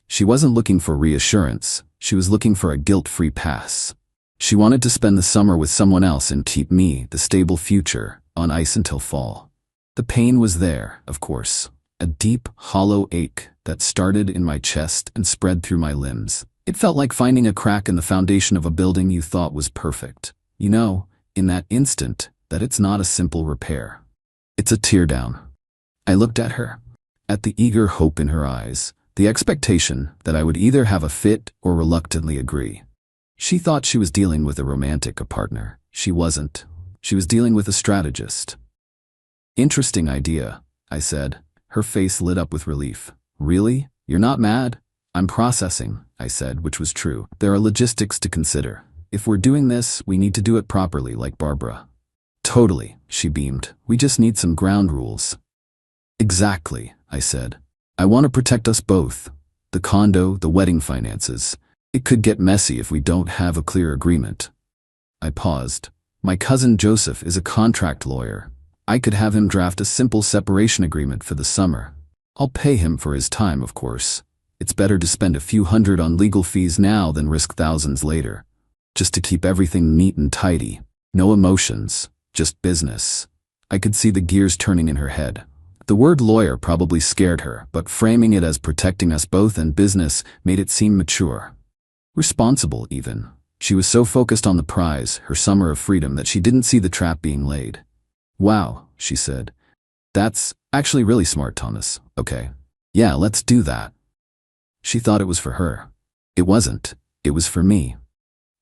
She wasn't looking for reassurance. She was looking for a guilt-free pass. She wanted to spend the summer with someone else and keep me, the stable future, on ice until fall. The pain was there, of course. a deep, hollow ache that started in my chest and spread through my limbs. It felt like finding a crack in the foundation of a building you thought was perfect. You know, in that instant, that it's not a simple repair. It's a teardown. I looked at her, at the eager hope in her eyes, the expectation that I would either have a fit or reluctantly agree. She thought she was dealing with a romantic partner. She wasn't. She was dealing with a strategist. Interesting idea, I said. Her face lit up with relief. Really? You're not mad? I'm processing, I said, which was true. There are logistics to consider. If we're doing this, we need to do it properly, like Barbara. Totally, she beamed. We just need some ground rules. Exactly, I said. I want to protect us both. The condo, the wedding finances. It could get messy if we don't have a clear agreement. I paused. My cousin Joseph is a contract lawyer. I could have him draft a simple separation agreement for the summer. I'll pay him for his time, of course. It's better to spend a few hundred on legal fees now than risk thousands later. Just to keep everything neat and tidy. No emotions, just business. I could see the gears turning in her head. The word lawyer probably scared her, but framing it as protecting us both and business made it seem mature. Responsible, even. She was so focused on the prize, her summer of freedom, that she didn't see the trap being laid. Wow, she said. That's actually really smart, Thomas. Okay. Yeah, let's do that. She thought it was for her. It wasn't. It was for me.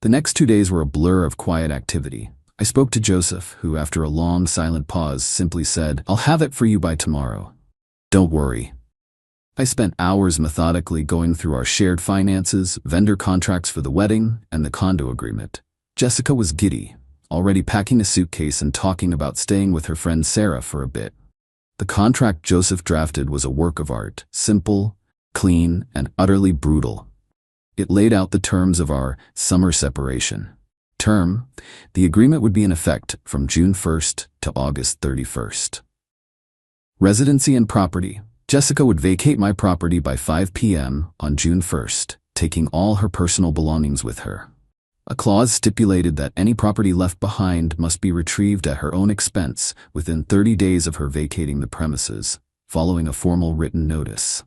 The next 2 days were a blur of quiet activity. I spoke to Joseph, who, after a long, silent pause, simply said, I'll have it for you by tomorrow. Don't worry. I spent hours methodically going through our shared finances, vendor contracts for the wedding, and the condo agreement. Jessica was giddy, already packing a suitcase and talking about staying with her friend Sarah for a bit. The contract Joseph drafted was a work of art, simple, clean, and utterly brutal. It laid out the terms of our summer separation. The agreement would be in effect from June 1st to August 31st. Residency and property. Jessica would vacate my property by 5 p.m. on June 1st, taking all her personal belongings with her. A clause stipulated that any property left behind must be retrieved at her own expense within 30 days of her vacating the premises, following a formal written notice.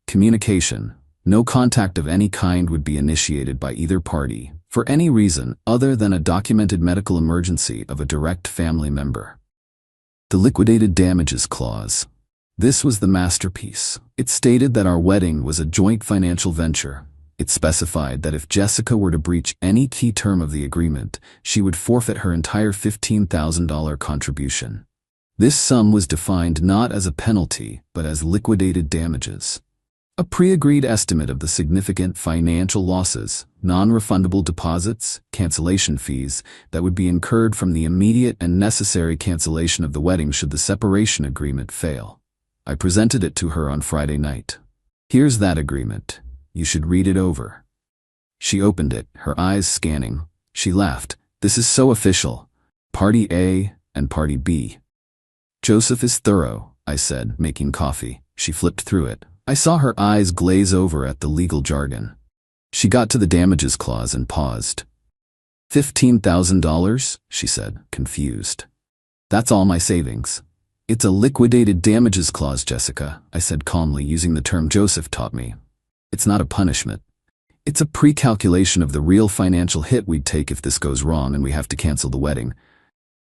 Communication. No contact of any kind would be initiated by either party, for any reason other than a documented medical emergency of a direct family member. The liquidated damages clause. This was the masterpiece. It stated that our wedding was a joint financial venture. It specified that if Jessica were to breach any key term of the agreement, she would forfeit her entire $15,000 contribution. This sum was defined not as a penalty, but as liquidated damages. A pre-agreed estimate of the significant financial losses, non-refundable deposits, cancellation fees that would be incurred from the immediate and necessary cancellation of the wedding should the separation agreement fail. I presented it to her on Friday night. Here's that agreement. You should read it over. She opened it, her eyes scanning. She laughed. This is so official. Party A and Party B. Joseph is thorough, I said, making coffee. She flipped through it. I saw her eyes glaze over at the legal jargon. She got to the damages clause and paused. $15,000, she said, confused. That's all my savings. It's a liquidated damages clause, Jessica, I said calmly, using the term Joseph taught me. It's not a punishment. It's a pre-calculation of the real financial hit we'd take if this goes wrong and we have to cancel the wedding.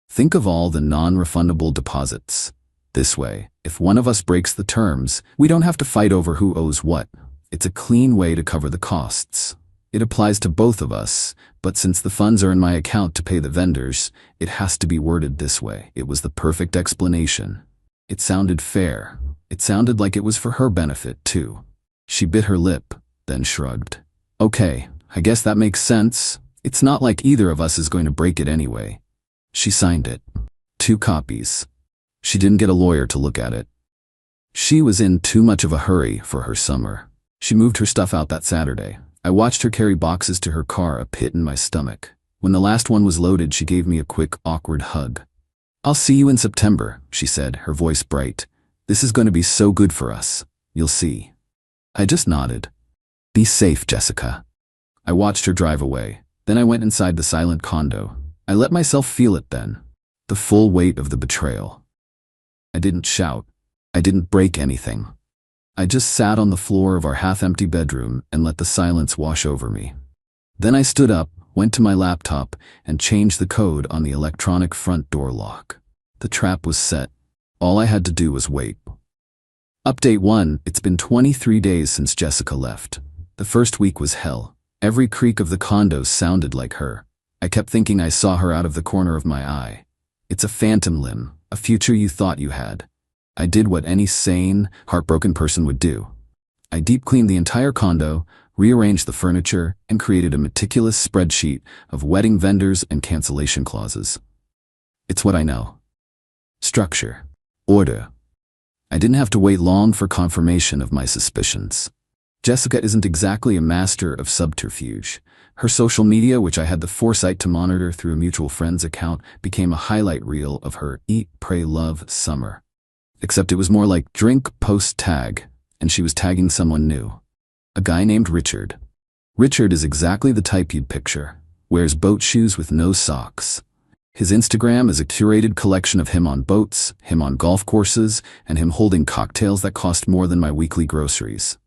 Think of all the non-refundable deposits. This way, if one of us breaks the terms, we don't have to fight over who owes what. It's a clean way to cover the costs. It applies to both of us, but since the funds are in my account to pay the vendors, it has to be worded this way. It was the perfect explanation. It sounded fair. It sounded like it was for her benefit, too. She bit her lip, then shrugged. Okay, I guess that makes sense. It's not like either of us is going to break it anyway. She signed it. 2 copies. She didn't get a lawyer to look at it. She was in too much of a hurry for her summer. She moved her stuff out that Saturday. I watched her carry boxes to her car, a pit in my stomach. When the last one was loaded, she gave me a quick, awkward hug. I'll see you in September, she said, her voice bright. This is going to be so good for us. You'll see. I just nodded. Be safe, Jessica. I watched her drive away. Then I went inside the silent condo. I let myself feel it then. The full weight of the betrayal. I didn't shout. I didn't break anything. I just sat on the floor of our half-empty bedroom and let the silence wash over me. Then I stood up, went to my laptop, and changed the code on the electronic front door lock. The trap was set. All I had to do was wait. Update 1. It's been 23 days since Jessica left. The first week was hell. Every creak of the condo sounded like her. I kept thinking I saw her out of the corner of my eye. It's a phantom limb, a future you thought you had. I did what any sane, heartbroken person would do. I deep-cleaned the entire condo, rearranged the furniture, and created a meticulous spreadsheet of wedding vendors and cancellation clauses. It's what I know. Structure. Order. I didn't have to wait long for confirmation of my suspicions. Jessica isn't exactly a master of subterfuge. Her social media, which I had the foresight to monitor through a mutual friend's account, became a highlight reel of her eat, pray, love summer. Except it was more like drink, post, tag, and she was tagging someone new. A guy named Richard. Richard is exactly the type you'd picture. Wears boat shoes with no socks. His Instagram is a curated collection of him on boats, him on golf courses, and him holding cocktails that cost more than my weekly groceries.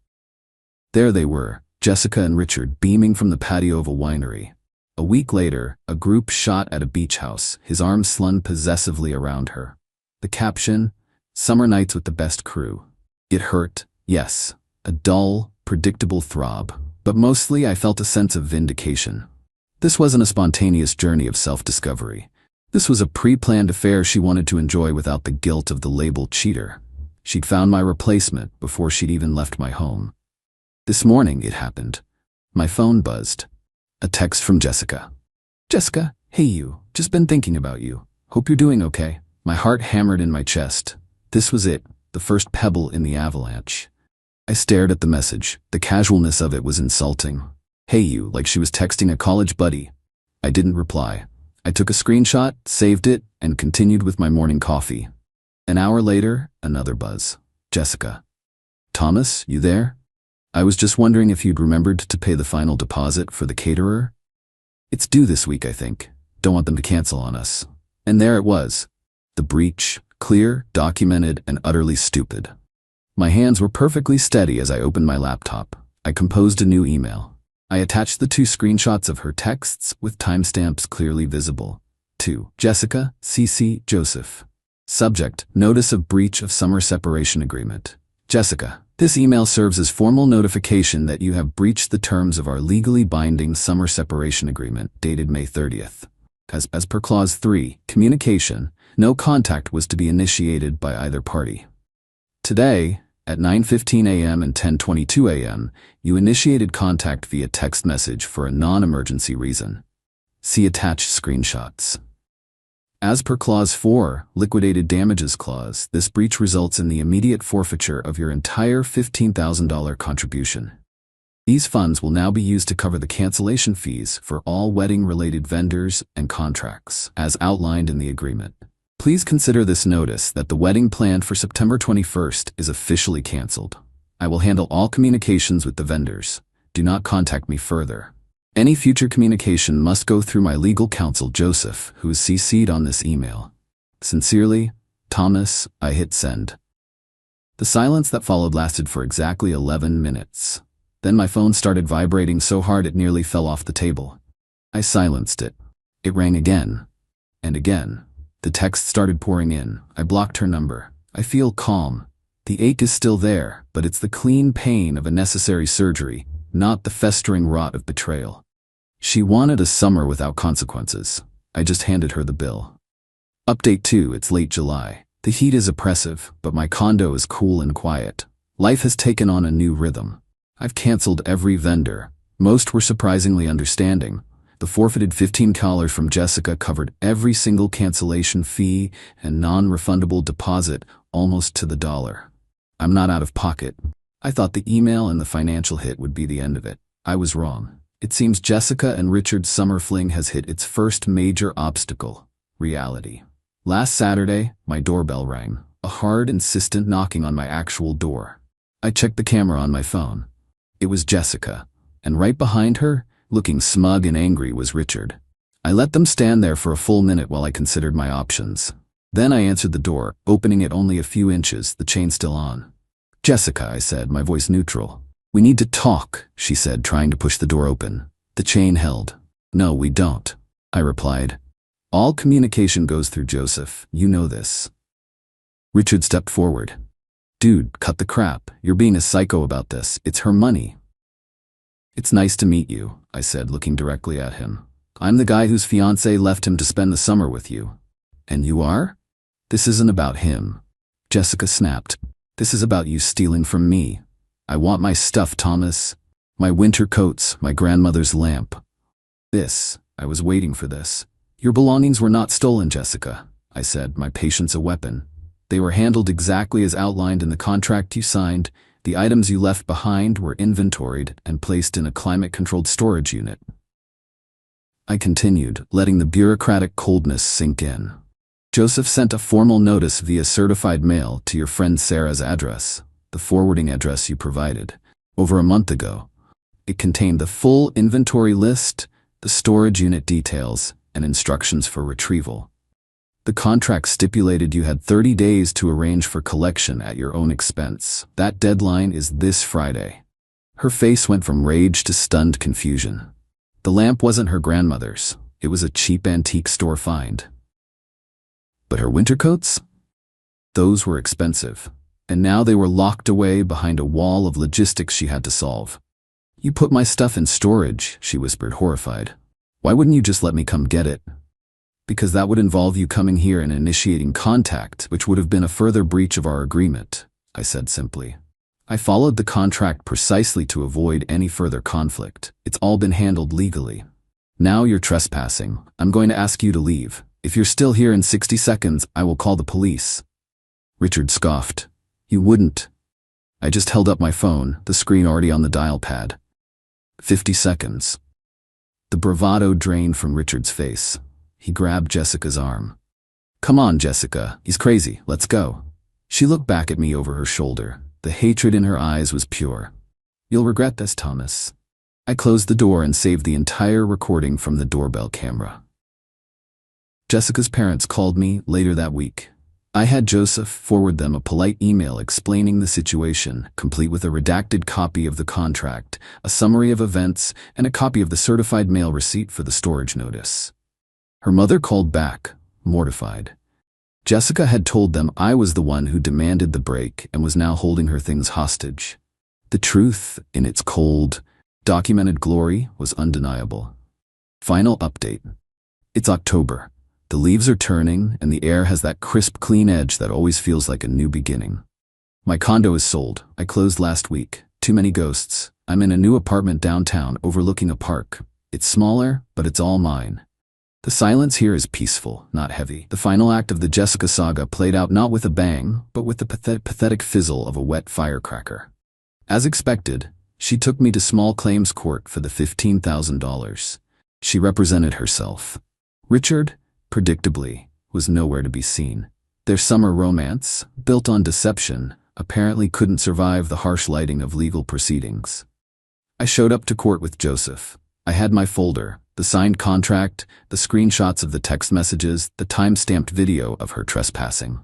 There they were, Jessica and Richard beaming from the patio of a winery. A week later, a group shot at a beach house, his arms slung possessively around her. The caption, "Summer nights with the best crew." It hurt, yes, a dull, predictable throb, but mostly I felt a sense of vindication. This wasn't a spontaneous journey of self-discovery. This was a pre-planned affair she wanted to enjoy without the guilt of the label cheater. She'd found my replacement before she'd even left my home. This morning it happened. My phone buzzed. A text from Jessica. "Jessica, hey you, just been thinking about you. Hope you're doing okay." My heart hammered in my chest. This was it, the first pebble in the avalanche. I stared at the message. The casualness of it was insulting. Hey you, like she was texting a college buddy. I didn't reply. I took a screenshot, saved it, and continued with my morning coffee. An hour later, another buzz. "Jessica. Thomas, you there? I was just wondering if you'd remembered to pay the final deposit for the caterer. It's due this week, I think. Don't want them to cancel on us." And there it was. The breach, clear, documented, and utterly stupid. My hands were perfectly steady as I opened my laptop. I composed a new email. I attached the 2 screenshots of her texts with timestamps clearly visible. To Jessica, CC, Joseph. Subject, Notice of Breach of Summer Separation Agreement. Jessica, this email serves as formal notification that you have breached the terms of our legally binding summer separation agreement dated May 30th. As per Clause 3, communication, no contact was to be initiated by either party. Today, at 9:15 a.m. and 10:22 a.m., you initiated contact via text message for a non-emergency reason. See attached screenshots. As per Clause 4, Liquidated Damages Clause, this breach results in the immediate forfeiture of your entire $15,000 contribution. These funds will now be used to cover the cancellation fees for all wedding-related vendors and contracts, as outlined in the agreement. Please consider this notice that the wedding planned for September 21st is officially canceled. I will handle all communications with the vendors. Do not contact me further. Any future communication must go through my legal counsel, Joseph, who is CC'd on this email. Sincerely, Thomas. I hit send. The silence that followed lasted for exactly 11 minutes. Then my phone started vibrating so hard it nearly fell off the table. I silenced it. It rang again. And again. The text started pouring in. I blocked her number. I feel calm. The ache is still there, but it's the clean pain of a necessary surgery, not the festering rot of betrayal. She wanted a summer without consequences. I just handed her the bill. Update 2. It's late July. The heat is oppressive, but my condo is cool and quiet. Life has taken on a new rhythm. I've canceled every vendor. Most were surprisingly understanding. The forfeited $15 from Jessica covered every single cancellation fee and non-refundable deposit almost to the dollar. I'm not out of pocket. I thought the email and the financial hit would be the end of it. I was wrong. It seems Jessica and Richard's summer fling has hit its first major obstacle, reality. Last Saturday, my doorbell rang, a hard, insistent knocking on my actual door. I checked the camera on my phone. It was Jessica, and right behind her, looking smug and angry, was Richard. I let them stand there for a full minute while I considered my options. Then I answered the door, opening it only a few inches, the chain still on. "Jessica," I said, my voice neutral. "We need to talk," she said, trying to push the door open. The chain held. "No, we don't," I replied. "All communication goes through Joseph. You know this." Richard stepped forward. "Dude, cut the crap. You're being a psycho about this. It's her money." "It's nice to meet you," I said, looking directly at him. "I'm the guy whose fiancée left him to spend the summer with you." "And you are?" "This isn't about him," Jessica snapped. "This is about you stealing from me. I want my stuff, Thomas. My winter coats, my grandmother's lamp." I was waiting for this. "Your belongings were not stolen, Jessica," I said, my patience a weapon. "They were handled exactly as outlined in the contract you signed. The items you left behind were inventoried and placed in a climate-controlled storage unit." I continued, letting the bureaucratic coldness sink in. "Joseph sent a formal notice via certified mail to your friend Sarah's address, the forwarding address you provided, over a month ago. It contained the full inventory list, the storage unit details, and instructions for retrieval. The contract stipulated you had 30 days to arrange for collection at your own expense. That deadline is this Friday." Her face went from rage to stunned confusion. The lamp wasn't her grandmother's. It was a cheap antique store find. But her winter coats? Those were expensive, and now they were locked away behind a wall of logistics she had to solve. "You put my stuff in storage," she whispered, horrified. "Why wouldn't you just let me come get it?" "Because that would involve you coming here and initiating contact, which would have been a further breach of our agreement," I said simply. "I followed the contract precisely to avoid any further conflict. It's all been handled legally. Now you're trespassing. I'm going to ask you to leave. If you're still here in 60 seconds, I will call the police." Richard scoffed. "You wouldn't." I just held up my phone, the screen already on the dial pad. 50 seconds. The bravado drained from Richard's face. He grabbed Jessica's arm. "Come on, Jessica. He's crazy. Let's go." She looked back at me over her shoulder. The hatred in her eyes was pure. "You'll regret this, Thomas." I closed the door and saved the entire recording from the doorbell camera. Jessica's parents called me later that week. I had Joseph forward them a polite email explaining the situation, complete with a redacted copy of the contract, a summary of events, and a copy of the certified mail receipt for the storage notice. Her mother called back, mortified. Jessica had told them I was the one who demanded the break and was now holding her things hostage. The truth, in its cold, documented glory, was undeniable. Final update. It's October. The leaves are turning, and the air has that crisp, clean edge that always feels like a new beginning. My condo is sold. I closed last week. Too many ghosts. I'm in a new apartment downtown overlooking a park. It's smaller, but it's all mine. The silence here is peaceful, not heavy. The final act of the Jessica saga played out not with a bang, but with the pathetic fizzle of a wet firecracker. As expected, she took me to small claims court for the $15,000. She represented herself. Richard, predictably, was nowhere to be seen. Their summer romance, built on deception, apparently couldn't survive the harsh lighting of legal proceedings. I showed up to court with Joseph. I had my folder, the signed contract, the screenshots of the text messages, the time-stamped video of her trespassing.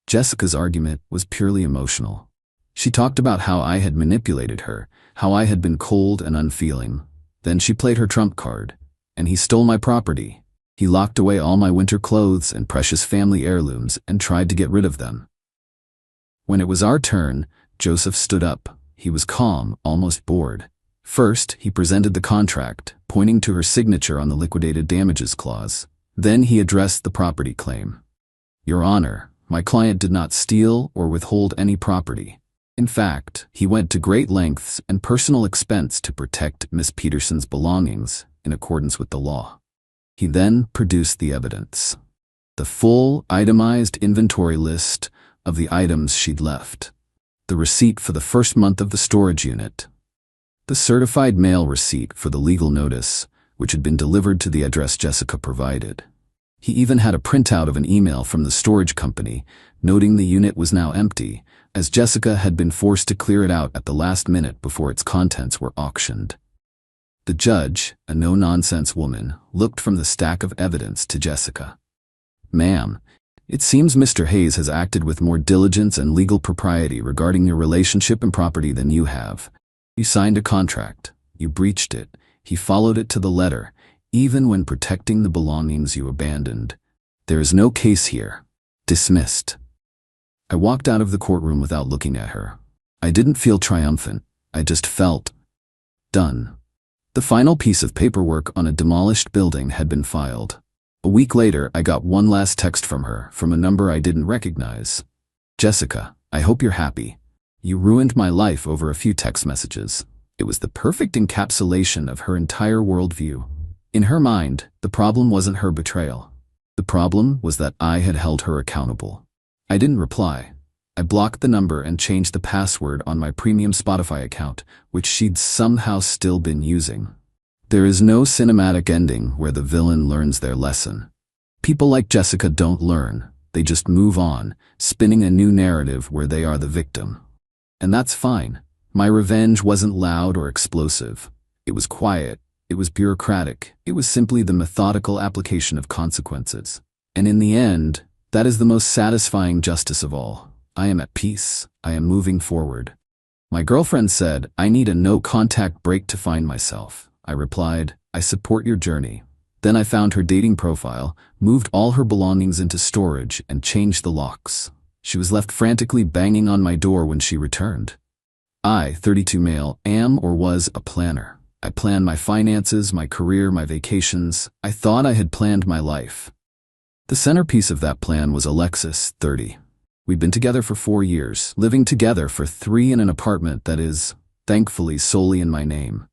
Jessica's argument was purely emotional. She talked about how I had manipulated her, how I had been cold and unfeeling. Then she played her trump card, and he stole my property. He locked away all my winter clothes and precious family heirlooms and tried to get rid of them. When it was our turn, Joseph stood up. He was calm, almost bored. First, he presented the contract, pointing to her signature on the liquidated damages clause. Then he addressed the property claim. "Your Honor, my client did not steal or withhold any property. In fact, he went to great lengths and personal expense to protect Miss Peterson's belongings in accordance with the law." He then produced the evidence. The full, itemized inventory list of the items she'd left. The receipt for the first month of the storage unit. The certified mail receipt for the legal notice, which had been delivered to the address Jessica provided. He even had a printout of an email from the storage company, noting the unit was now empty, as Jessica had been forced to clear it out at the last minute before its contents were auctioned. The judge, a no-nonsense woman, looked from the stack of evidence to Jessica. "Ma'am, It seems Mr. Hayes has acted with more diligence and legal propriety regarding your relationship and property than you have. You signed a contract. You breached it. He followed it to the letter, even when protecting the belongings you abandoned. There is no case here. Dismissed. I walked out of the courtroom without looking at her. I didn't feel triumphant. I just felt done. The final piece of paperwork on a demolished building had been filed. A week later, I got one last text from her, from a number I didn't recognize. Jessica, I hope you're happy. You ruined my life over a few text messages. It was the perfect encapsulation of her entire worldview. In her mind, the problem wasn't her betrayal. The problem was that I had held her accountable. I didn't reply. I blocked the number and changed the password on my premium Spotify account, which she'd somehow still been using. There is no cinematic ending where the villain learns their lesson. People like Jessica don't learn. They just move on, spinning a new narrative where they are the victim. And that's fine. My revenge wasn't loud or explosive. It was quiet. It was bureaucratic. It was simply the methodical application of consequences. And in the end, that is the most satisfying justice of all. I am at peace. I am moving forward. My girlfriend said, I need a no-contact break to find myself. I replied, I support your journey. Then I found her dating profile, moved all her belongings into storage, and changed the locks. She was left frantically banging on my door when she returned. I, 32 male, am or was a planner. I planned my finances, my career, my vacations. I thought I had planned my life. The centerpiece of that plan was Alexis, 30. We'd been together for 4 years, living together for 3 in an apartment that is, thankfully, solely in my name.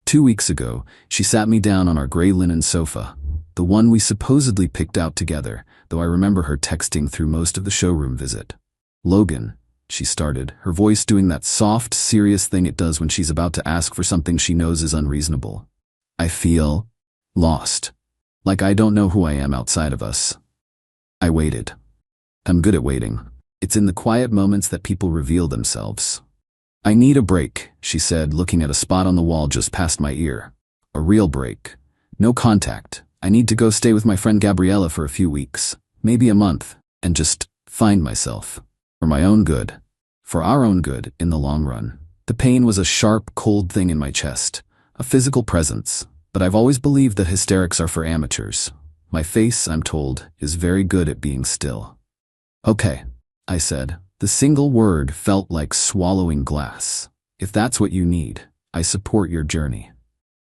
2 weeks ago, she sat me down on our gray linen sofa, the one we supposedly picked out together, though I remember her texting through most of the showroom visit. Logan, she started, her voice doing that soft, serious thing it does when she's about to ask for something she knows is unreasonable. I feel lost. Like I don't know who I am outside of us. I waited. I'm good at waiting. It's in the quiet moments that people reveal themselves. I need a break, she said, looking at a spot on the wall just past my ear. A real break. No contact. I need to go stay with my friend Gabriella for a few weeks, maybe a month, and just find myself. For my own good. For our own good, in the long run. The pain was a sharp, cold thing in my chest. A physical presence. But I've always believed that hysterics are for amateurs. My face, I'm told, is very good at being still. Okay, I said. The single word felt like swallowing glass. If that's what you need, I support your journey.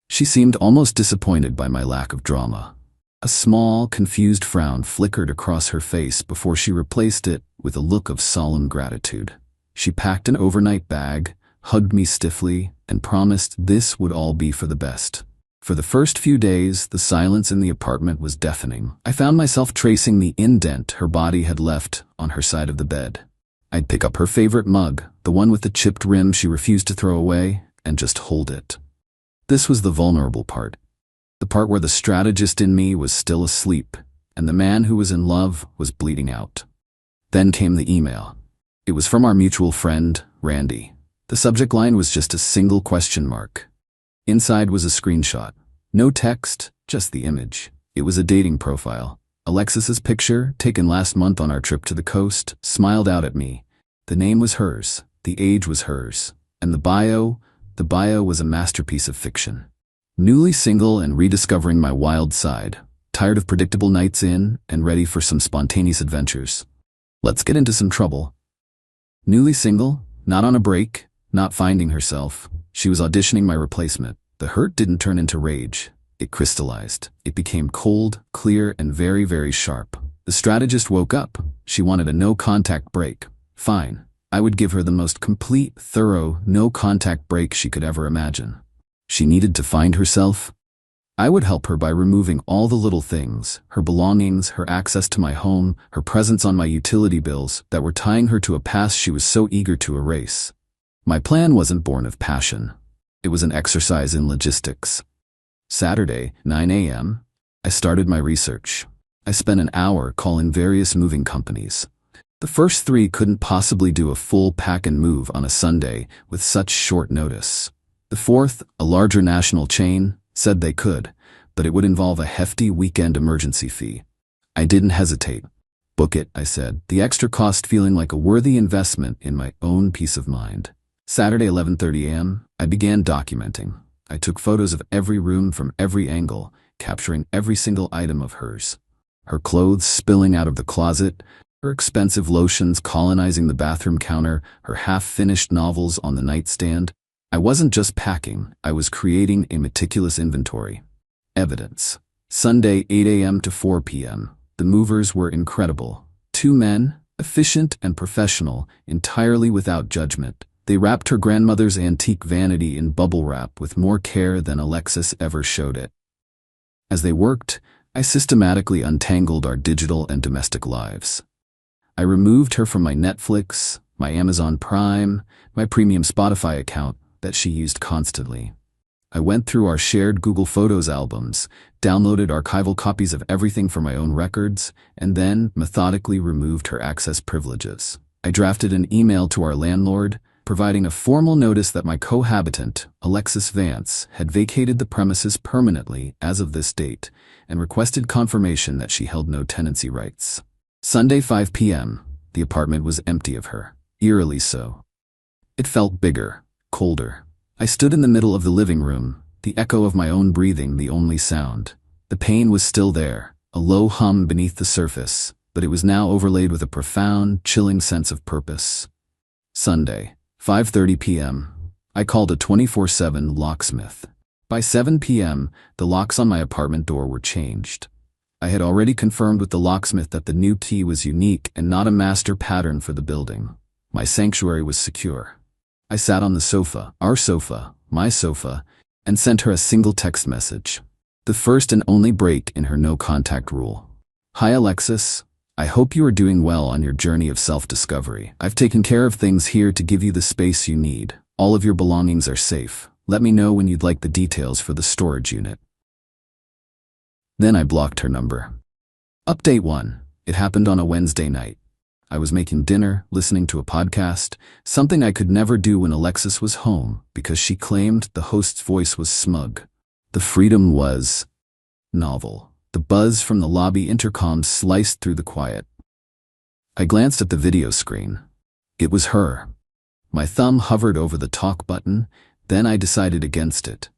She seemed almost disappointed by my lack of drama. A small, confused frown flickered across her face before she replaced it with a look of solemn gratitude. She packed an overnight bag, hugged me stiffly, and promised this would all be for the best. For the first few days, the silence in the apartment was deafening. I found myself tracing the indent her body had left on her side of the bed. I'd pick up her favorite mug, the one with the chipped rim she refused to throw away, and just hold it. This was the vulnerable part. The part where the strategist in me was still asleep, and the man who was in love was bleeding out. Then came the email. It was from our mutual friend, Randy. The subject line was just a single question mark. Inside was a screenshot. No text, just the image. It was a dating profile. Alexis's picture, taken last month on our trip to the coast, smiled out at me. The name was hers, the age was hers, and the bio was a masterpiece of fiction. Newly single and rediscovering my wild side, tired of predictable nights in and ready for some spontaneous adventures. Let's get into some trouble. Newly single, not on a break, not finding herself. She was auditioning my replacement. The hurt didn't turn into rage. It crystallized. It became cold, clear, and very, very sharp. The strategist woke up. She wanted a no-contact break. Fine. I would give her the most complete, thorough, no-contact break she could ever imagine. She needed to find herself. I would help her by removing all the little things, her belongings, her access to my home, her presence on my utility bills, that were tying her to a past she was so eager to erase. My plan wasn't born of passion. It was an exercise in logistics. Saturday, 9 a.m., I started my research. I spent an hour calling various moving companies. The first 3 couldn't possibly do a full pack and move on a Sunday with such short notice. The 4th, a larger national chain, said they could, but it would involve a hefty weekend emergency fee. I didn't hesitate. Book it, I said, the extra cost feeling like a worthy investment in my own peace of mind. Saturday, 11:30 a.m., I began documenting. I took photos of every room from every angle, capturing every single item of hers. Her clothes spilling out of the closet, her expensive lotions colonizing the bathroom counter, her half-finished novels on the nightstand. I wasn't just packing, I was creating a meticulous inventory. Evidence. Sunday, 8 a.m. to 4 p.m. The movers were incredible. 2 men, efficient and professional, entirely without judgment. They wrapped her grandmother's antique vanity in bubble wrap with more care than Alexis ever showed it. As they worked, I systematically untangled our digital and domestic lives. I removed her from my Netflix, my Amazon Prime, my premium Spotify account that she used constantly. I went through our shared Google Photos albums, downloaded archival copies of everything for my own records, and then methodically removed her access privileges. I drafted an email to our landlord, providing a formal notice that my cohabitant, Alexis Vance, had vacated the premises permanently as of this date, and requested confirmation that she held no tenancy rights. Sunday, 5 p.m., the apartment was empty of her, eerily so. It felt bigger, colder. I stood in the middle of the living room, the echo of my own breathing the only sound. The pain was still there, a low hum beneath the surface, but it was now overlaid with a profound, chilling sense of purpose. Sunday, 5:30 p.m. I called a 24/7 locksmith. By 7 p.m., the locks on my apartment door were changed. I had already confirmed with the locksmith that the new key was unique and not a master pattern for the building. My sanctuary was secure. I sat on the sofa, our sofa, my sofa, and sent her a single text message. The first and only break in her no-contact rule. Hi Alexis, I hope you are doing well on your journey of self-discovery. I've taken care of things here to give you the space you need. All of your belongings are safe. Let me know when you'd like the details for the storage unit. Then I blocked her number. Update 1. It happened on a Wednesday night. I was making dinner, listening to a podcast, something I could never do when Alexis was home because she claimed the host's voice was smug. The freedom was novel. The buzz from the lobby intercom sliced through the quiet. I glanced at the video screen. It was her. My thumb hovered over the talk button, then I decided against it.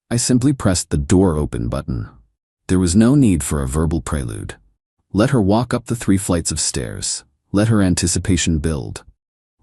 I simply pressed the door open button. There was no need for a verbal prelude. Let her walk up the 3 flights of stairs. Let her anticipation build.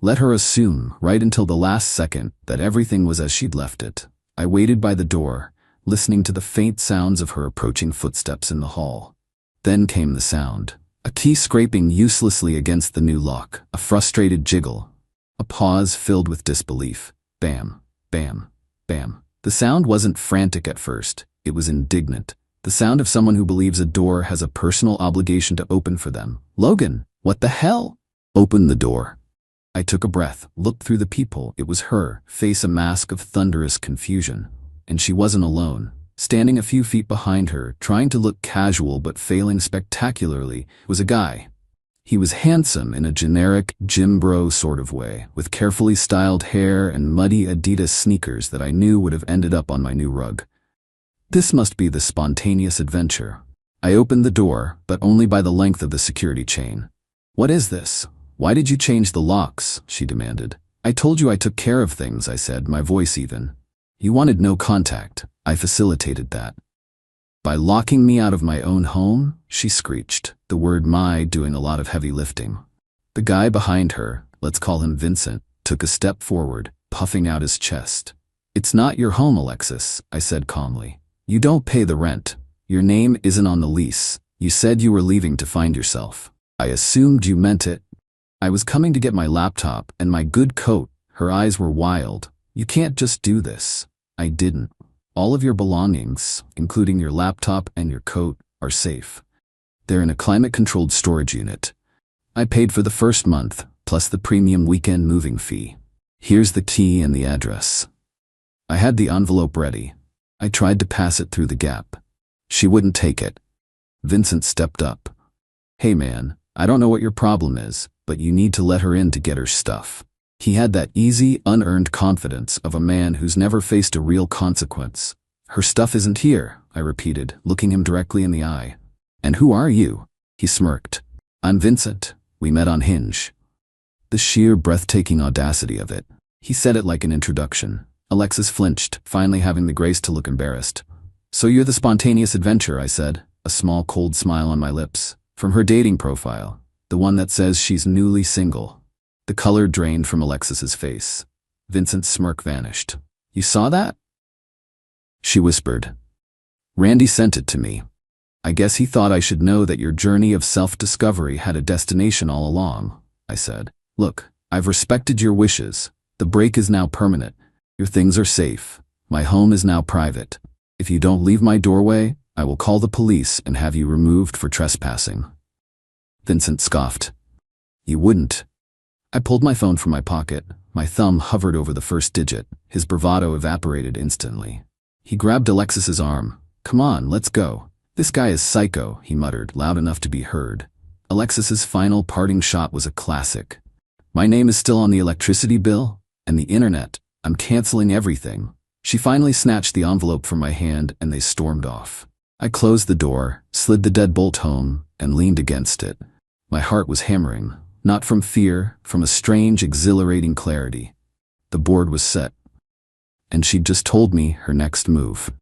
Let her assume, right until the last second, that everything was as she'd left it. I waited by the door, listening to the faint sounds of her approaching footsteps in the hall. Then came the sound. A key scraping uselessly against the new lock, a frustrated jiggle. A pause filled with disbelief. Bam, bam, bam. The sound wasn't frantic at first, it was indignant. The sound of someone who believes a door has a personal obligation to open for them. Logan, what the hell? Open the door. I took a breath, looked through the peephole. It was her, face a mask of thunderous confusion. And she wasn't alone. Standing a few feet behind her, trying to look casual but failing spectacularly, was a guy. He was handsome in a generic gym bro sort of way, with carefully styled hair and muddy Adidas sneakers that I knew would have ended up on my new rug. This must be the spontaneous adventure. I opened the door, but only by the length of the security chain. What is this? Why did you change the locks? She demanded. I told you I took care of things, I said, my voice even. You wanted no contact. I facilitated that. By locking me out of my own home? She screeched, the word my doing a lot of heavy lifting. The guy behind her, let's call him Vincent, took a step forward, puffing out his chest. It's not your home, Alexis, I said calmly. You don't pay the rent. Your name isn't on the lease. You said you were leaving to find yourself. I assumed you meant it. I was coming to get my laptop and my good coat. Her eyes were wild. You can't just do this. I didn't. All of your belongings, including your laptop and your coat, are safe. They're in a climate-controlled storage unit. I paid for the first month, plus the premium weekend moving fee. Here's the key and the address. I had the envelope ready. I tried to pass it through the gap. She wouldn't take it. Vincent stepped up. Hey man, I don't know what your problem is, but you need to let her in to get her stuff. He had that easy, unearned confidence of a man who's never faced a real consequence. Her stuff isn't here, I repeated, looking him directly in the eye. And who are you? He smirked. I'm Vincent. We met on Hinge. The sheer breathtaking audacity of it. He said it like an introduction. Alexis flinched, finally having the grace to look embarrassed. So you're the spontaneous adventurer, I said, a small cold smile on my lips. From her dating profile, the one that says she's newly single. The color drained from Alexis's face. Vincent's smirk vanished. You saw that? She whispered. Randy sent it to me. I guess he thought I should know that your journey of self-discovery had a destination all along, I said. Look, I've respected your wishes. The break is now permanent. Your things are safe. My home is now private. If you don't leave my doorway, I will call the police and have you removed for trespassing. Vincent scoffed. You wouldn't. I pulled my phone from my pocket. My thumb hovered over the first digit. His bravado evaporated instantly. He grabbed Alexis's arm. Come on, let's go. This guy is psycho, he muttered, loud enough to be heard. Alexis's final parting shot was a classic. My name is still on the electricity bill, and the internet. I'm canceling everything. She finally snatched the envelope from my hand and they stormed off. I closed the door, slid the deadbolt home, and leaned against it. My heart was hammering, not from fear, from a strange, exhilarating clarity. The board was set. And she'd just told me her next move.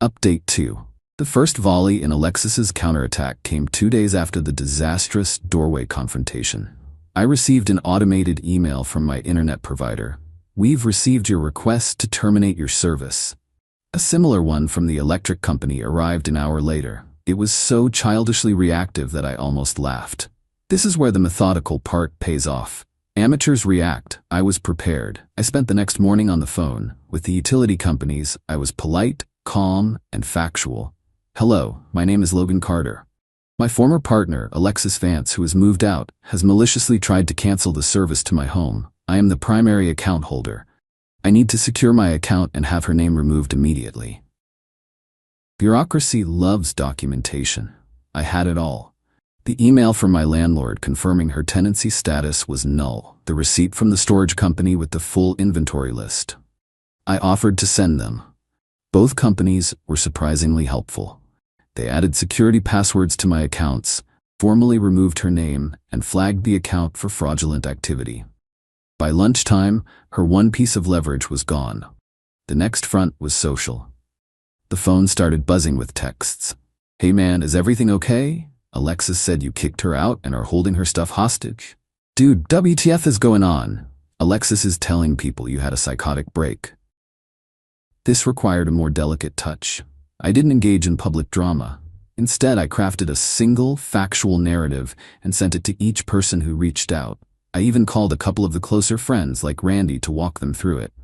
Update 2. The first volley in Alexis's counterattack came 2 days after the disastrous doorway confrontation. I received an automated email from my internet provider. We've received your request to terminate your service. A similar one from the electric company arrived an hour later. It was so childishly reactive that I almost laughed. This is where the methodical part pays off. Amateurs react. I was prepared. I spent the next morning on the phone. With the utility companies, I was polite, calm, and factual. Hello, my name is Logan Carter. My former partner, Alexis Vance, who has moved out, has maliciously tried to cancel the service to my home. I am the primary account holder. I need to secure my account and have her name removed immediately. Bureaucracy loves documentation. I had it all. The email from my landlord confirming her tenancy status was null. The receipt from the storage company with the full inventory list. I offered to send them. Both companies were surprisingly helpful. They added security passwords to my accounts, formally removed her name, and flagged the account for fraudulent activity. By lunchtime, her one piece of leverage was gone. The next front was social. The phone started buzzing with texts. Hey man, is everything okay? Alexis said you kicked her out and are holding her stuff hostage. Dude, WTF is going on? Alexis is telling people you had a psychotic break. This required a more delicate touch. I didn't engage in public drama. Instead, I crafted a single, factual narrative and sent it to each person who reached out. I even called a couple of the closer friends like Randy to walk them through it.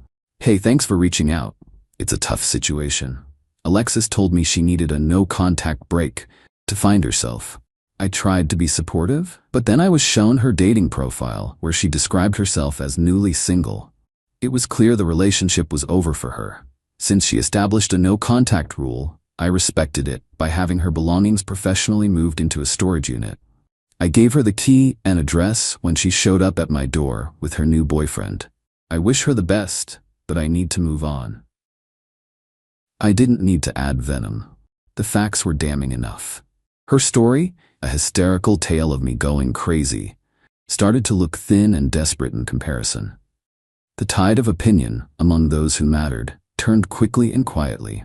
Hey, thanks for reaching out. It's a tough situation. Alexis told me she needed a no-contact break to find herself. I tried to be supportive, but then I was shown her dating profile where she described herself as newly single. It was clear the relationship was over for her. Since she established a no-contact rule, I respected it by having her belongings professionally moved into a storage unit. I gave her the key and address when she showed up at my door with her new boyfriend. I wish her the best, but I need to move on. I didn't need to add venom. The facts were damning enough. Her story, a hysterical tale of me going crazy, started to look thin and desperate in comparison. The tide of opinion, among those who mattered, turned quickly and quietly.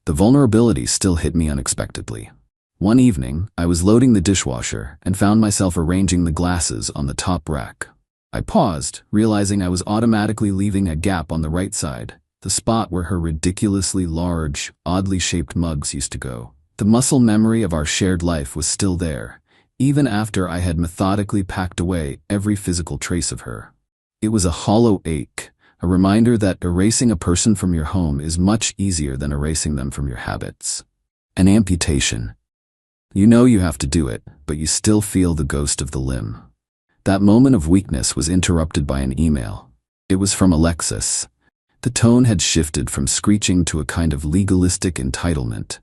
The vulnerability still hit me unexpectedly. One evening, I was loading the dishwasher and found myself arranging the glasses on the top rack. I paused, realizing I was automatically leaving a gap on the right side, the spot where her ridiculously large, oddly shaped mugs used to go. The muscle memory of our shared life was still there, even after I had methodically packed away every physical trace of her. It was a hollow ache, a reminder that erasing a person from your home is much easier than erasing them from your habits. An amputation. You know you have to do it, but you still feel the ghost of the limb. That moment of weakness was interrupted by an email. It was from Alexis. The tone had shifted from screeching to a kind of legalistic entitlement.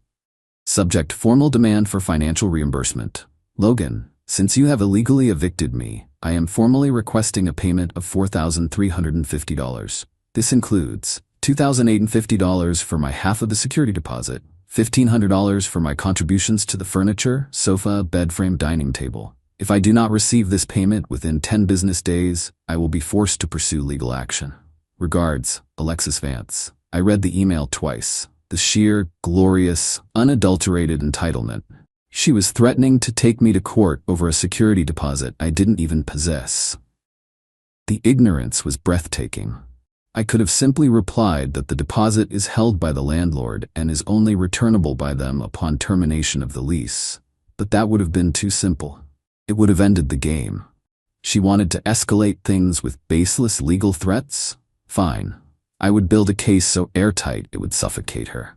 Subject: formal demand for financial reimbursement. Logan, since you have illegally evicted me, I am formally requesting a payment of $4,350. This includes $2,850 for my half of the security deposit, $1,500 for my contributions to the furniture, sofa, bed frame, dining table. If I do not receive this payment within 10 business days, I will be forced to pursue legal action. Regards, Alexis Vance. I read the email twice. The sheer, glorious, unadulterated entitlement. She was threatening to take me to court over a security deposit I didn't even possess. The ignorance was breathtaking. I could have simply replied that the deposit is held by the landlord and is only returnable by them upon termination of the lease. But that would have been too simple. It would have ended the game. She wanted to escalate things with baseless legal threats? Fine. I would build a case so airtight it would suffocate her.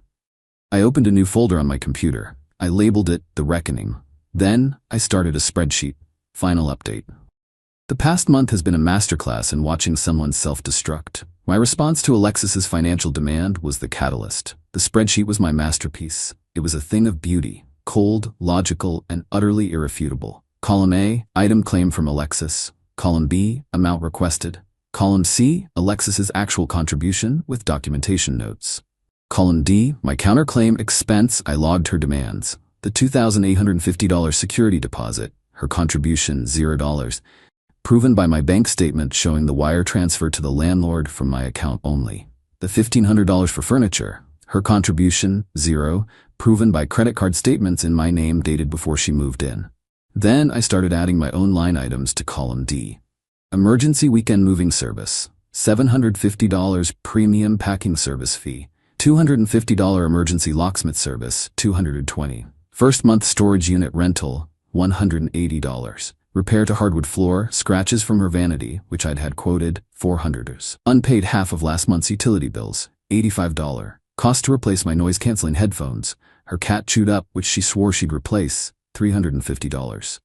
I opened a new folder on my computer. I labeled it The Reckoning. Then, I started a spreadsheet. Final update. The past month has been a masterclass in watching someone self-destruct. My response to Alexis's financial demand was the catalyst. The spreadsheet was my masterpiece. It was a thing of beauty, cold, logical, and utterly irrefutable. Column A, item claim from Alexis. Column B, amount requested. Column C, Alexis's actual contribution with documentation notes. Column D, my counterclaim expense. I logged her demands. The $2,850 security deposit, her contribution $0, proven by my bank statement showing the wire transfer to the landlord from my account only. The $1,500 for furniture, her contribution $0, proven by credit card statements in my name dated before she moved in. Then I started adding my own line items to column D. Emergency weekend moving service, $750 premium packing service fee, $250 emergency locksmith service, $220. First month storage unit rental, $180. Repair to hardwood floor, scratches from her vanity, which I'd had quoted, $400. Unpaid half of last month's utility bills, $85. Cost to replace my noise-canceling headphones, her cat chewed up, which she swore she'd replace, $350.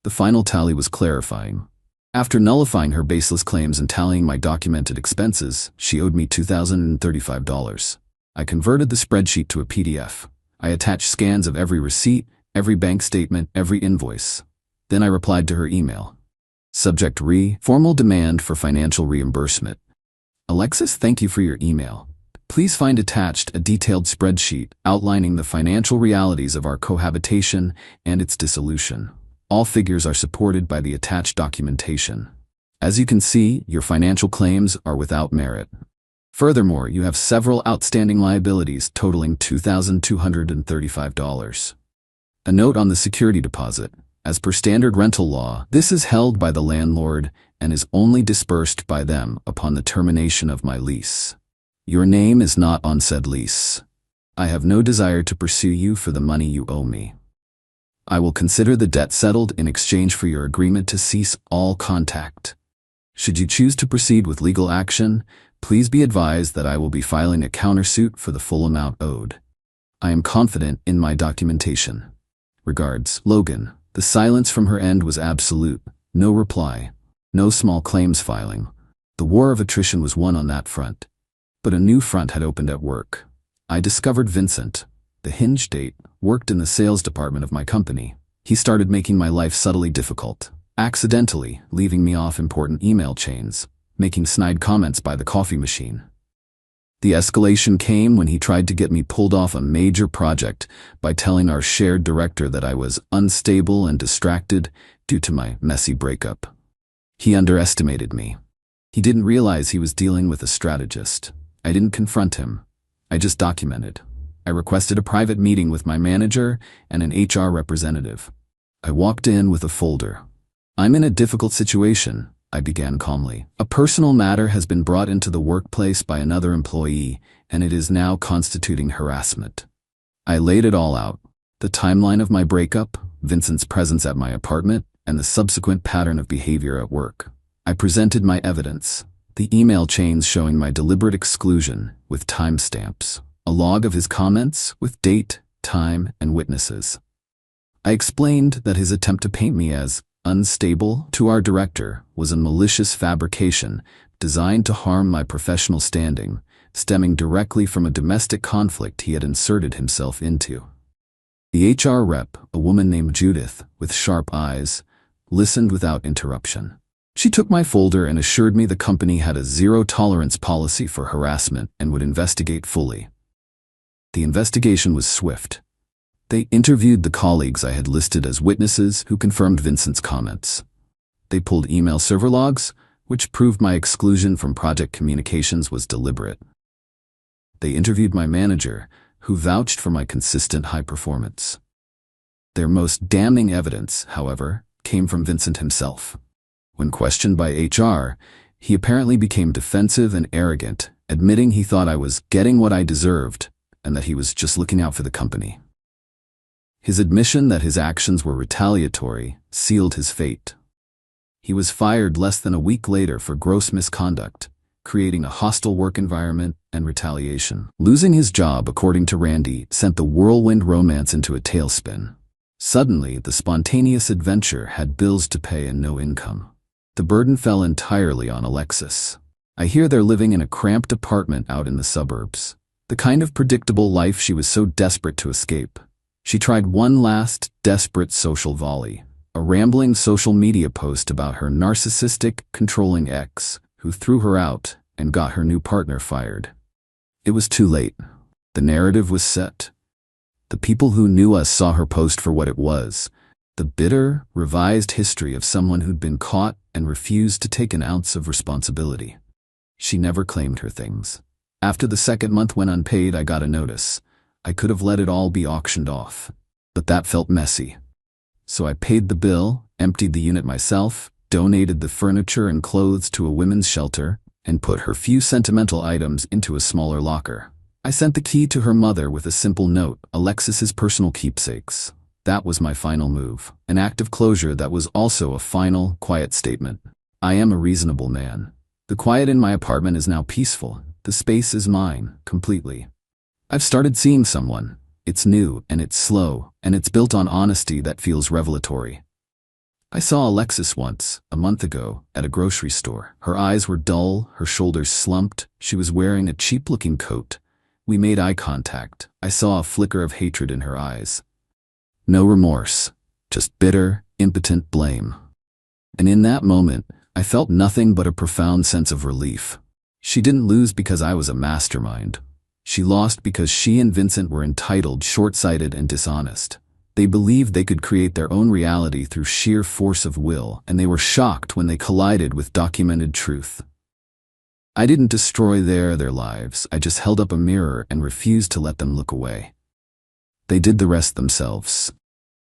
The final tally was clarifying. After nullifying her baseless claims and tallying my documented expenses, she owed me $2,035. I converted the spreadsheet to a PDF. I attached scans of every receipt, every bank statement, every invoice. Then I replied to her email. Subject formal demand for financial reimbursement. Alexis, thank you for your email. Please find attached a detailed spreadsheet outlining the financial realities of our cohabitation and its dissolution. All figures are supported by the attached documentation. As you can see, your financial claims are without merit. Furthermore, you have several outstanding liabilities totaling $2,235. A note on the security deposit. As per standard rental law, this is held by the landlord and is only disbursed by them upon the termination of my lease. Your name is not on said lease. I have no desire to pursue you for the money you owe me. I will consider the debt settled in exchange for your agreement to cease all contact. Should you choose to proceed with legal action, please be advised that I will be filing a countersuit for the full amount owed. I am confident in my documentation. Regards, Logan. The silence from her end was absolute. No reply. No small claims filing. The war of attrition was won on that front. But a new front had opened at work. I discovered Vincent, the hinge date, worked in the sales department of my company. He started making my life subtly difficult, accidentally leaving me off important email chains, making snide comments by the coffee machine. The escalation came when he tried to get me pulled off a major project by telling our shared director that I was unstable and distracted due to my messy breakup. He underestimated me. He didn't realize he was dealing with a strategist. I didn't confront him. I just documented. I requested a private meeting with my manager and an HR representative. I walked in with a folder. I'm in a difficult situation, I began calmly. A personal matter has been brought into the workplace by another employee, and it is now constituting harassment. I laid it all out. The timeline of my breakup, Vincent's presence at my apartment, and the subsequent pattern of behavior at work. I presented my evidence. The email chains showing my deliberate exclusion with timestamps, a log of his comments with date, time, and witnesses. I explained that his attempt to paint me as unstable to our director was a malicious fabrication designed to harm my professional standing, stemming directly from a domestic conflict he had inserted himself into. The HR rep, a woman named Judith, with sharp eyes, listened without interruption. She took my folder and assured me the company had a zero-tolerance policy for harassment and would investigate fully. The investigation was swift. They interviewed the colleagues I had listed as witnesses who confirmed Vincent's comments. They pulled email server logs, which proved my exclusion from project communications was deliberate. They interviewed my manager, who vouched for my consistent high performance. Their most damning evidence, however, came from Vincent himself. When questioned by HR, he apparently became defensive and arrogant, admitting he thought I was getting what I deserved and that he was just looking out for the company. His admission that his actions were retaliatory sealed his fate. He was fired less than a week later for gross misconduct, creating a hostile work environment and retaliation. Losing his job, according to Randy, sent the whirlwind romance into a tailspin. Suddenly, the spontaneous adventure had bills to pay and no income. The burden fell entirely on Alexis. I hear they're living in a cramped apartment out in the suburbs. The kind of predictable life she was so desperate to escape. She tried one last, desperate social volley. A rambling social media post about her narcissistic, controlling ex, who threw her out and got her new partner fired. It was too late. The narrative was set. The people who knew us saw her post for what it was. The bitter, revised history of someone who'd been caught and refused to take an ounce of responsibility. She never claimed her things. After the second month went unpaid, I got a notice. I could have let it all be auctioned off. But that felt messy. So I paid the bill, emptied the unit myself, donated the furniture and clothes to a women's shelter, and put her few sentimental items into a smaller locker. I sent the key to her mother with a simple note, Alexis's personal keepsakes. That was my final move, an act of closure that was also a final, quiet statement. I am a reasonable man. The quiet in my apartment is now peaceful. The space is mine, completely. I've started seeing someone. It's new, and it's slow, and it's built on honesty that feels revelatory. I saw Alexis once, a month ago, at a grocery store. Her eyes were dull, her shoulders slumped, she was wearing a cheap-looking coat. We made eye contact. I saw a flicker of hatred in her eyes. No remorse, just bitter, impotent blame. And in that moment, I felt nothing but a profound sense of relief. She didn't lose because I was a mastermind. She lost because she and Vincent were entitled, short-sighted, and dishonest. They believed they could create their own reality through sheer force of will, and they were shocked when they collided with documented truth. I didn't destroy their lives. I just held up a mirror and refused to let them look away. They did the rest themselves.